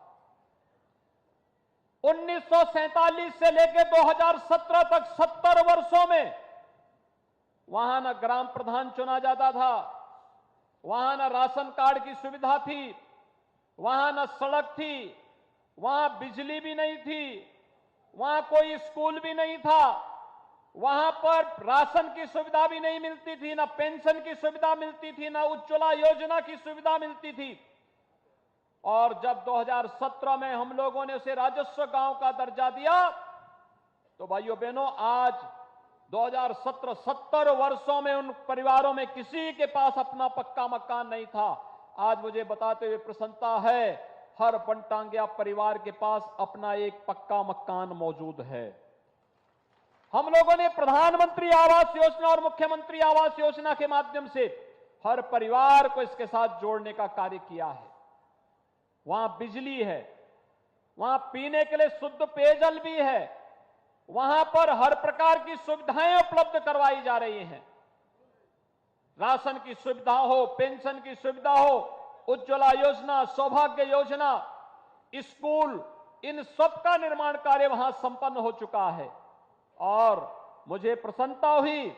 1947 से लेकर 2017 तक 70 वर्षों में वहां न ग्राम प्रधान चुना जाता था, वहां न राशन कार्ड की सुविधा थी, वहां न सड़क थी, वहां बिजली भी नहीं थी, वहां कोई स्कूल भी नहीं था, वहां पर राशन की सुविधा भी नहीं मिलती थी, ना पेंशन की सुविधा मिलती थी, ना उज्ज्वला योजना की सुविधा मिलती थी। और जब 2017 में हम लोगों ने उसे राजस्व गांव का दर्जा दिया, तो भाइयों बहनों, आज 2017 70 वर्षों में उन परिवारों में किसी के पास अपना पक्का मकान नहीं था। आज मुझे बताते हुए प्रसन्नता है, हर बनटांगिया परिवार के पास अपना एक पक्का मकान मौजूद है। हम लोगों ने प्रधानमंत्री आवास योजना और मुख्यमंत्री आवास योजना के माध्यम से हर परिवार को इसके साथ जोड़ने का कार्य किया है। वहां बिजली है, वहां पीने के लिए शुद्ध पेयजल भी है, वहां पर हर प्रकार की सुविधाएं उपलब्ध करवाई जा रही हैं। राशन की सुविधा हो, पेंशन की सुविधा हो, उज्ज्वला योजना, सौभाग्य योजना, स्कूल, इन सब का निर्माण कार्य वहां संपन्न हो चुका है। और मुझे प्रसन्नता हुई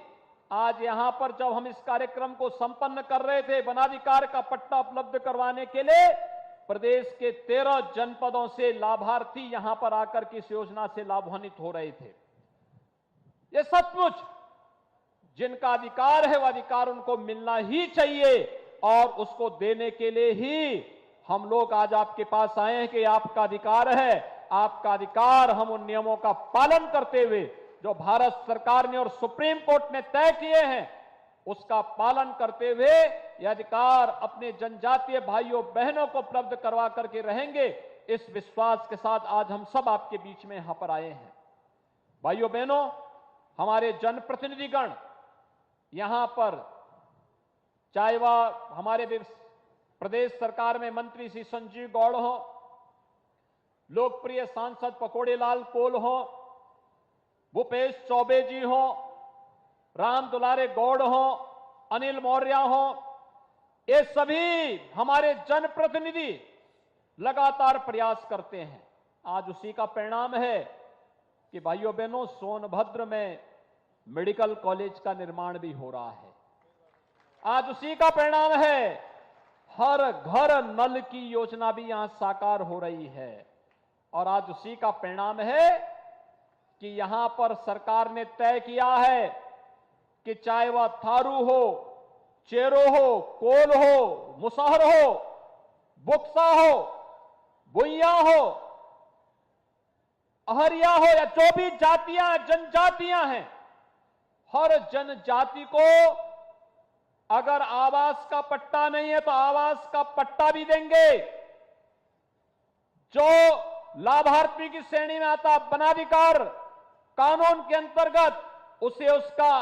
आज यहां पर जब हम इस कार्यक्रम को संपन्न कर रहे थे, वनाधिकार का पट्टा उपलब्ध करवाने के लिए प्रदेश के 13 जनपदों से लाभार्थी यहां पर आकर के इस योजना से लाभान्वित हो रहे थे। ये सचमुच जिनका अधिकार है, वह अधिकार उनको मिलना ही चाहिए और उसको देने के लिए ही हम लोग आज आपके पास आए हैं कि आपका अधिकार है। आपका अधिकार हम उन नियमों का पालन करते हुए जो भारत सरकार ने और सुप्रीम कोर्ट ने तय किए हैं, उसका पालन करते हुए यह अधिकार अपने जनजातीय भाइयों बहनों को उपलब्ध करवा करके रहेंगे। इस विश्वास के साथ आज हम सब आपके बीच में यहां पर आए हैं। भाइयों बहनों, हमारे जनप्रतिनिधिगण यहां पर, चाहे वह हमारे प्रदेश सरकार में मंत्री श्री संजीव गौड़ हो, लोकप्रिय सांसद पकौड़े लाल कोल हो, भूपेश चौबे जी हो, राम दुलारे गौड़ हो, अनिल मौर्य हो, ये सभी हमारे जनप्रतिनिधि लगातार प्रयास करते हैं। आज उसी का परिणाम है कि भाइयों बहनों, सोनभद्र में मेडिकल कॉलेज का निर्माण भी हो रहा है। आज उसी का परिणाम है हर घर नल की योजना भी यहां साकार हो रही है। और आज उसी का परिणाम है कि यहां पर सरकार ने तय किया है कि चाहे वह थारू हो, चेरो हो, कोल हो, मुसहर हो, बुक्सा हो, भुइया हो, अहरिया हो, या जो भी जातियां जनजातियां हैं, हर जनजाति को अगर आवास का पट्टा नहीं है तो आवास का पट्टा भी देंगे। जो लाभार्थी की श्रेणी में आता वनाधिकार कानून के अंतर्गत, उसे उसका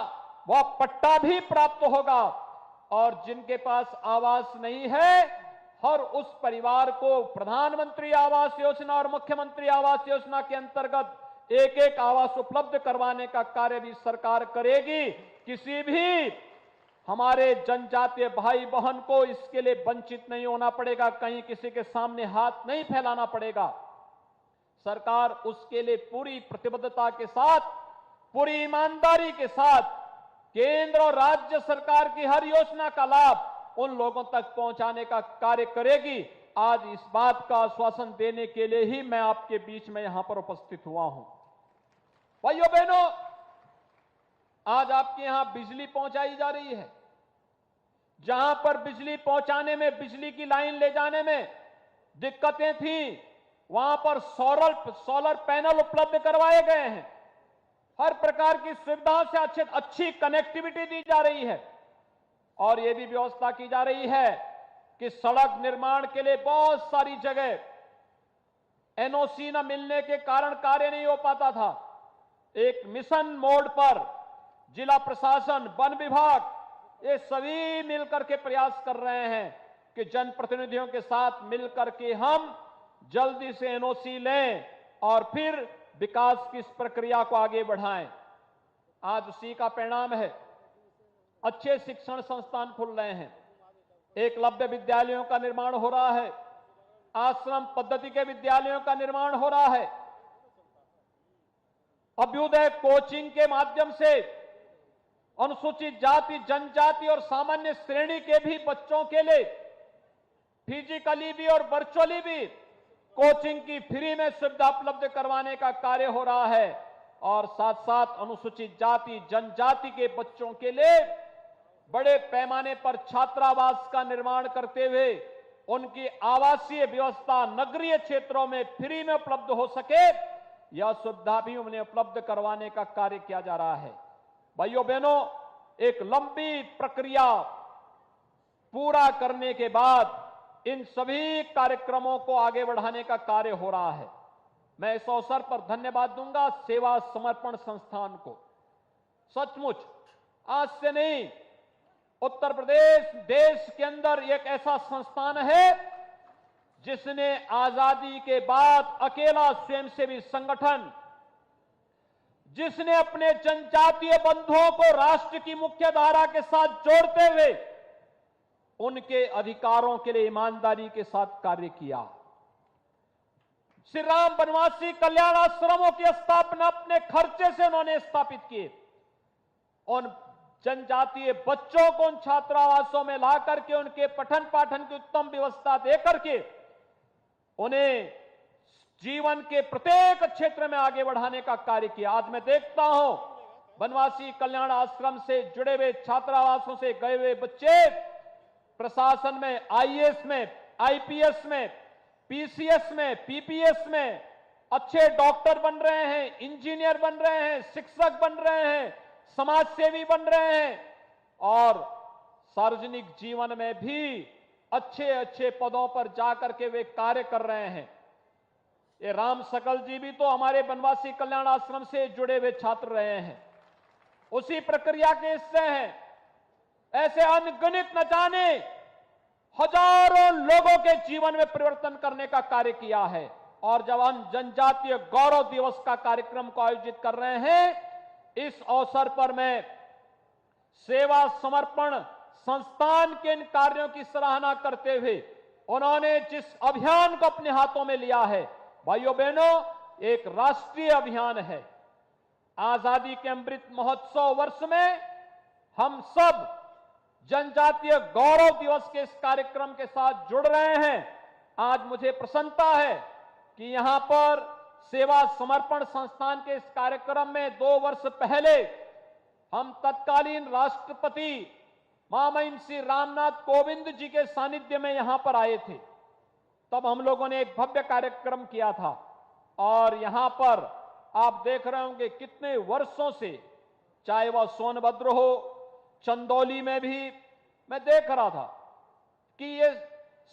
वह पट्टा भी प्राप्त होगा। और जिनके पास आवास नहीं है, हर उस परिवार को प्रधानमंत्री आवास योजना और मुख्यमंत्री आवास योजना के अंतर्गत एक एक आवास उपलब्ध करवाने का कार्य भी सरकार करेगी। किसी भी हमारे जनजातीय भाई बहन को इसके लिए वंचित नहीं होना पड़ेगा, कहीं किसी के सामने हाथ नहीं फैलाना पड़ेगा। सरकार उसके लिए पूरी प्रतिबद्धता के साथ, पूरी ईमानदारी के साथ केंद्र और राज्य सरकार की हर योजना का लाभ उन लोगों तक पहुंचाने का कार्य करेगी। आज इस बात का आश्वासन देने के लिए ही मैं आपके बीच में यहां पर उपस्थित हुआ हूं। भाइयों बहनों, आज आपके यहां बिजली पहुंचाई जा रही है। जहां पर बिजली पहुंचाने में, बिजली की लाइन ले जाने में दिक्कतें थी, वहां पर सोलर पैनल उपलब्ध करवाए गए हैं। हर प्रकार की सुविधाओं से अच्छी कनेक्टिविटी दी जा रही है। और यह भी व्यवस्था की जा रही है कि सड़क निर्माण के लिए बहुत सारी जगह एनओसी न मिलने के कारण कार्य नहीं हो पाता था। एक मिशन मोड पर जिला प्रशासन, वन विभाग, ये सभी मिलकर के प्रयास कर रहे हैं कि जनप्रतिनिधियों के साथ मिलकर के हम जल्दी से एनओसी लें और फिर विकास की इस प्रक्रिया को आगे बढ़ाएं। आज उसी का परिणाम है। अच्छे शिक्षण संस्थान खुल रहे हैं, एकलव्य विद्यालयों का निर्माण हो रहा है, आश्रम पद्धति के विद्यालयों का निर्माण हो रहा है, अभ्युदय कोचिंग के माध्यम से अनुसूचित जाति, जनजाति और सामान्य श्रेणी के भी बच्चों के लिए फिजिकली भी और वर्चुअली भी कोचिंग की फ्री में सुविधा उपलब्ध करवाने का कार्य हो रहा है। और साथ साथ अनुसूचित जाति, जनजाति के बच्चों के लिए बड़े पैमाने पर छात्रावास का निर्माण करते हुए उनकी आवासीय व्यवस्था नगरीय क्षेत्रों में फ्री में उपलब्ध हो सके, यह सुविधा भी उन्हें उपलब्ध करवाने का कार्य किया जा रहा है। भाइयों बहनों, एक लंबी प्रक्रिया पूरा करने के बाद इन सभी कार्यक्रमों को आगे बढ़ाने का कार्य हो रहा है। मैं इस अवसर पर धन्यवाद दूंगा सेवा समर्पण संस्थान को। सचमुच आज से नहीं, उत्तर प्रदेश देश के अंदर एक ऐसा संस्थान है जिसने आजादी के बाद अकेला स्वयंसेवी संगठन, जिसने अपने जनजातीय बंधुओं को राष्ट्र की मुख्य धारा के साथ जोड़ते हुए उनके अधिकारों के लिए ईमानदारी के साथ कार्य किया। श्री राम वनवासी कल्याण आश्रमों की स्थापना अपने खर्चे से उन्होंने स्थापित किए। उन जनजातीय बच्चों को उन छात्रावासों में ला करके उनके पठन पाठन की उत्तम व्यवस्था दे करके उन्हें जीवन के प्रत्येक क्षेत्र में आगे बढ़ाने का कार्य किया। आज मैं देखता हूं वनवासी कल्याण आश्रम से जुड़े हुए छात्रावासों से गए हुए बच्चे प्रशासन में, आईएएस में, आईपीएस में, पीसीएस में, पीपीएस में अच्छे डॉक्टर बन रहे हैं, इंजीनियर बन रहे हैं, शिक्षक बन रहे हैं, समाज सेवी बन रहे हैं और सार्वजनिक जीवन में भी अच्छे अच्छे पदों पर जाकर के वे कार्य कर रहे हैं। ये राम सकल जी भी तो हमारे वनवासी कल्याण आश्रम से जुड़े हुए छात्र रहे हैं, उसी प्रक्रिया के हिस्से हैं। ऐसे अनगिनत न जाने हजारों लोगों के जीवन में परिवर्तन करने का कार्य किया है। और जब हम जनजातीय गौरव दिवस का कार्यक्रम को आयोजित कर रहे हैं, इस अवसर पर मैं सेवा समर्पण संस्थान के इन कार्यों की सराहना करते हुए उन्होंने जिस अभियान को अपने हाथों में लिया है, भाइयों बहनों, एक राष्ट्रीय अभियान है। आजादी के अमृत महोत्सव वर्ष में हम सब जनजातीय गौरव दिवस के इस कार्यक्रम के साथ जुड़ रहे हैं। आज मुझे प्रसन्नता है कि यहां पर सेवा समर्पण संस्थान के इस कार्यक्रम में 2 वर्ष पहले हम तत्कालीन राष्ट्रपति महामहिम श्री रामनाथ कोविंद जी के सानिध्य में यहां पर आए थे। तब हम लोगों ने एक भव्य कार्यक्रम किया था और यहां पर आप देख रहे होंगे कितने वर्षों से, चाहे वह सोनभद्र हो, चंदौली में भी मैं देख रहा था कि ये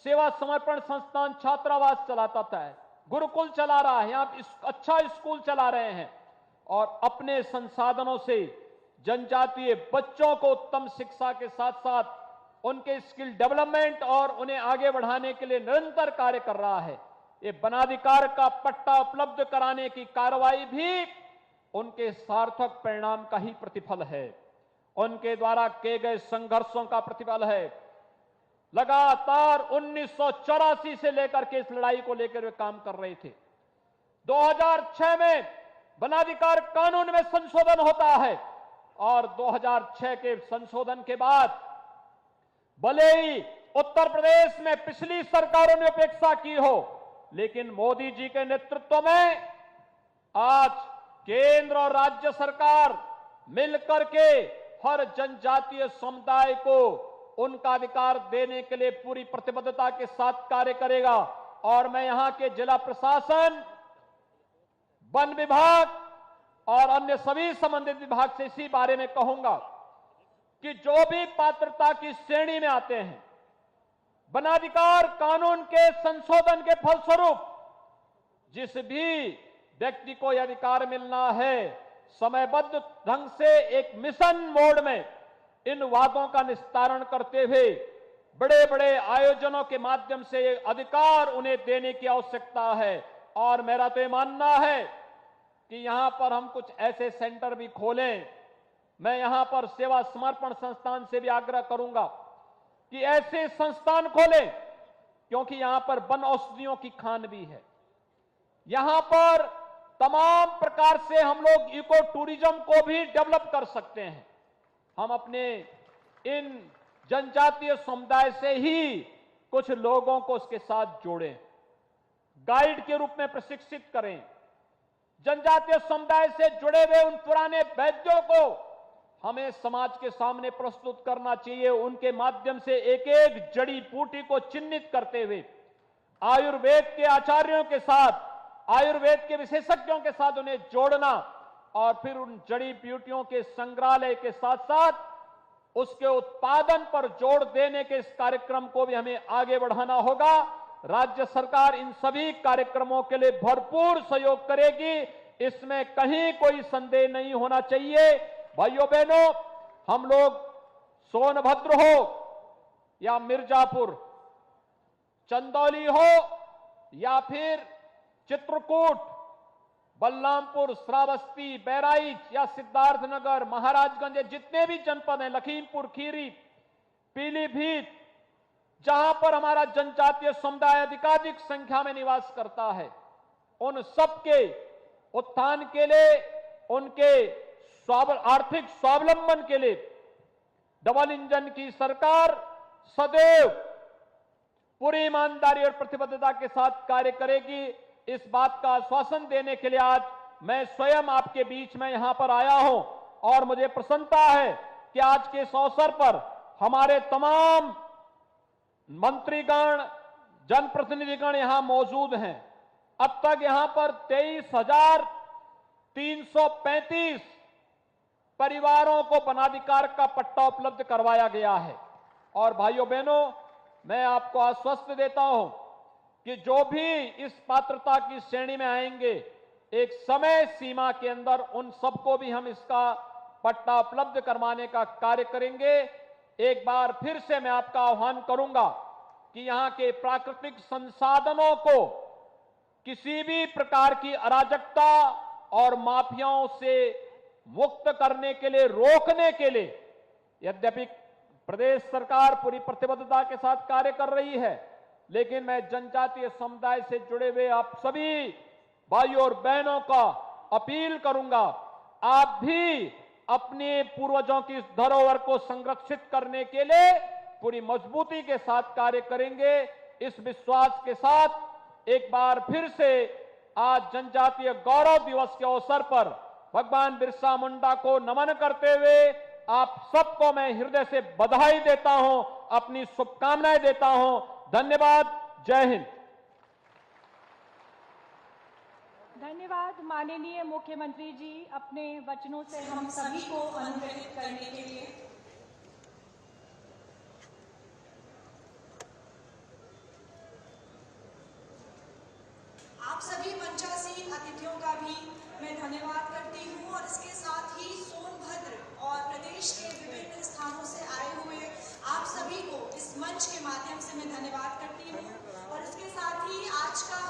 सेवा समर्पण संस्थान छात्रावास चलाता था, गुरुकुल चला रहा है, यहां अच्छा स्कूल चला रहे हैं और अपने संसाधनों से जनजातीय बच्चों को उत्तम शिक्षा के साथ साथ उनके स्किल डेवलपमेंट और उन्हें आगे बढ़ाने के लिए निरंतर कार्य कर रहा है। ये वनाधिकार का पट्टा उपलब्ध कराने की कार्रवाई भी उनके सार्थक परिणाम का ही प्रतिफल है, उनके द्वारा किए गए संघर्षों का प्रतिफल है। लगातार 1984 से लेकर के इस लड़ाई को लेकर वे काम कर रहे थे। 2006 में वनाधिकार कानून में संशोधन होता है और 2006 के संशोधन के बाद भले ही उत्तर प्रदेश में पिछली सरकारों ने उपेक्षा की हो, लेकिन मोदी जी के नेतृत्व में आज केंद्र और राज्य सरकार मिलकर के हर जनजातीय समुदाय को उनका अधिकार देने के लिए पूरी प्रतिबद्धता के साथ कार्य करेगा। और मैं यहां के जिला प्रशासन, वन विभाग और अन्य सभी संबंधित विभाग से इसी बारे में कहूंगा कि जो भी पात्रता की श्रेणी में आते हैं, वनाधिकार कानून के संशोधन के फलस्वरूप जिस भी व्यक्ति को यह अधिकार मिलना है, समयबद्ध ढंग से एक मिशन मोड में इन वादों का निस्तारण करते हुए बड़े बड़े आयोजनों के माध्यम से ये अधिकार उन्हें देने की आवश्यकता है। और मेरा तो ये मानना है कि यहां पर हम कुछ ऐसे सेंटर भी खोलें। मैं यहां पर सेवा समर्पण संस्थान से भी आग्रह करूंगा कि ऐसे संस्थान खोलें, क्योंकि यहां पर वन औषधियों की खान भी है। यहां पर तमाम प्रकार से हम लोग इको टूरिज्म को भी डेवलप कर सकते हैं। हम अपने इन जनजातीय समुदाय से ही कुछ लोगों को उसके साथ जोड़ें, गाइड के रूप में प्रशिक्षित करें। जनजातीय समुदाय से जुड़े हुए उन पुराने वैद्यों को हमें समाज के सामने प्रस्तुत करना चाहिए। उनके माध्यम से एक एक जड़ी बूटी को चिन्हित करते हुए आयुर्वेद के आचार्यों के साथ, आयुर्वेद के विशेषज्ञों के साथ उन्हें जोड़ना और फिर उन जड़ी बूटियों के संग्रहालय के साथ साथ उसके उत्पादन पर जोर देने के इस कार्यक्रम को भी हमें आगे बढ़ाना होगा। राज्य सरकार इन सभी कार्यक्रमों के लिए भरपूर सहयोग करेगी, इसमें कहीं कोई संदेह नहीं होना चाहिए। भाइयों बहनों, हम लोग सोनभद्र हो या मिर्जापुर, चंदौली हो या फिर चित्रकूट, बलरामपुर, श्रावस्ती, बहराइच या सिद्धार्थनगर, महाराजगंज, जितने भी जनपद हैं, लखीमपुर खीरी, पीलीभीत, जहां पर हमारा जनजातीय समुदाय अधिकाधिक संख्या में निवास करता है, उन सबके उत्थान के लिए, उनके आर्थिक स्वावलंबन के लिए डबल इंजन की सरकार सदैव पूरी ईमानदारी और प्रतिबद्धता के साथ कार्य करेगी। इस बात का आश्वासन देने के लिए आज मैं स्वयं आपके बीच में यहां पर आया हूं और मुझे प्रसन्नता है कि आज के इस अवसर पर हमारे तमाम मंत्रीगण, जनप्रतिनिधिगण यहां मौजूद हैं। अब तक यहां पर 23,335 परिवारों को वनाधिकार का पट्टा उपलब्ध करवाया गया है। और भाइयों बहनों, मैं आपको आश्वस्त देता हूं कि जो भी इस पात्रता की श्रेणी में आएंगे, एक समय सीमा के अंदर उन सबको भी हम इसका पट्टा उपलब्ध करवाने का कार्य करेंगे। एक बार फिर से मैं आपका आह्वान करूंगा कि यहां के प्राकृतिक संसाधनों को किसी भी प्रकार की अराजकता और माफियाओं से मुक्त करने के लिए, रोकने के लिए, यद्यपि प्रदेश सरकार पूरी प्रतिबद्धता के साथ कार्य कर रही है, लेकिन मैं जनजातीय समुदाय से जुड़े हुए आप सभी भाइयों और बहनों का अपील करूंगा, आप भी अपने पूर्वजों की इस धरोहर को संरक्षित करने के लिए पूरी मजबूती के साथ कार्य करेंगे। इस विश्वास के साथ एक बार फिर से आज जनजातीय गौरव दिवस के अवसर पर भगवान बिरसा मुंडा को नमन करते हुए आप सबको मैं हृदय से बधाई देता हूं, अपनी शुभकामनाएं देता हूं। धन्यवाद। जय हिंद। धन्यवाद माननीय मुख्यमंत्री जी, अपने वचनों से हम सभी को अनुप्रेरित करने के लिए। आप सभी मंचासीन अतिथियों का भी मैं धन्यवाद करती हूं और इसके साथ ही सोनभद्र और प्रदेश के विभिन्न स्थानों से आए हुए आप सभी को इस मंच के माध्यम से मैं धन्यवाद करती हूं। और इसके साथ ही आज का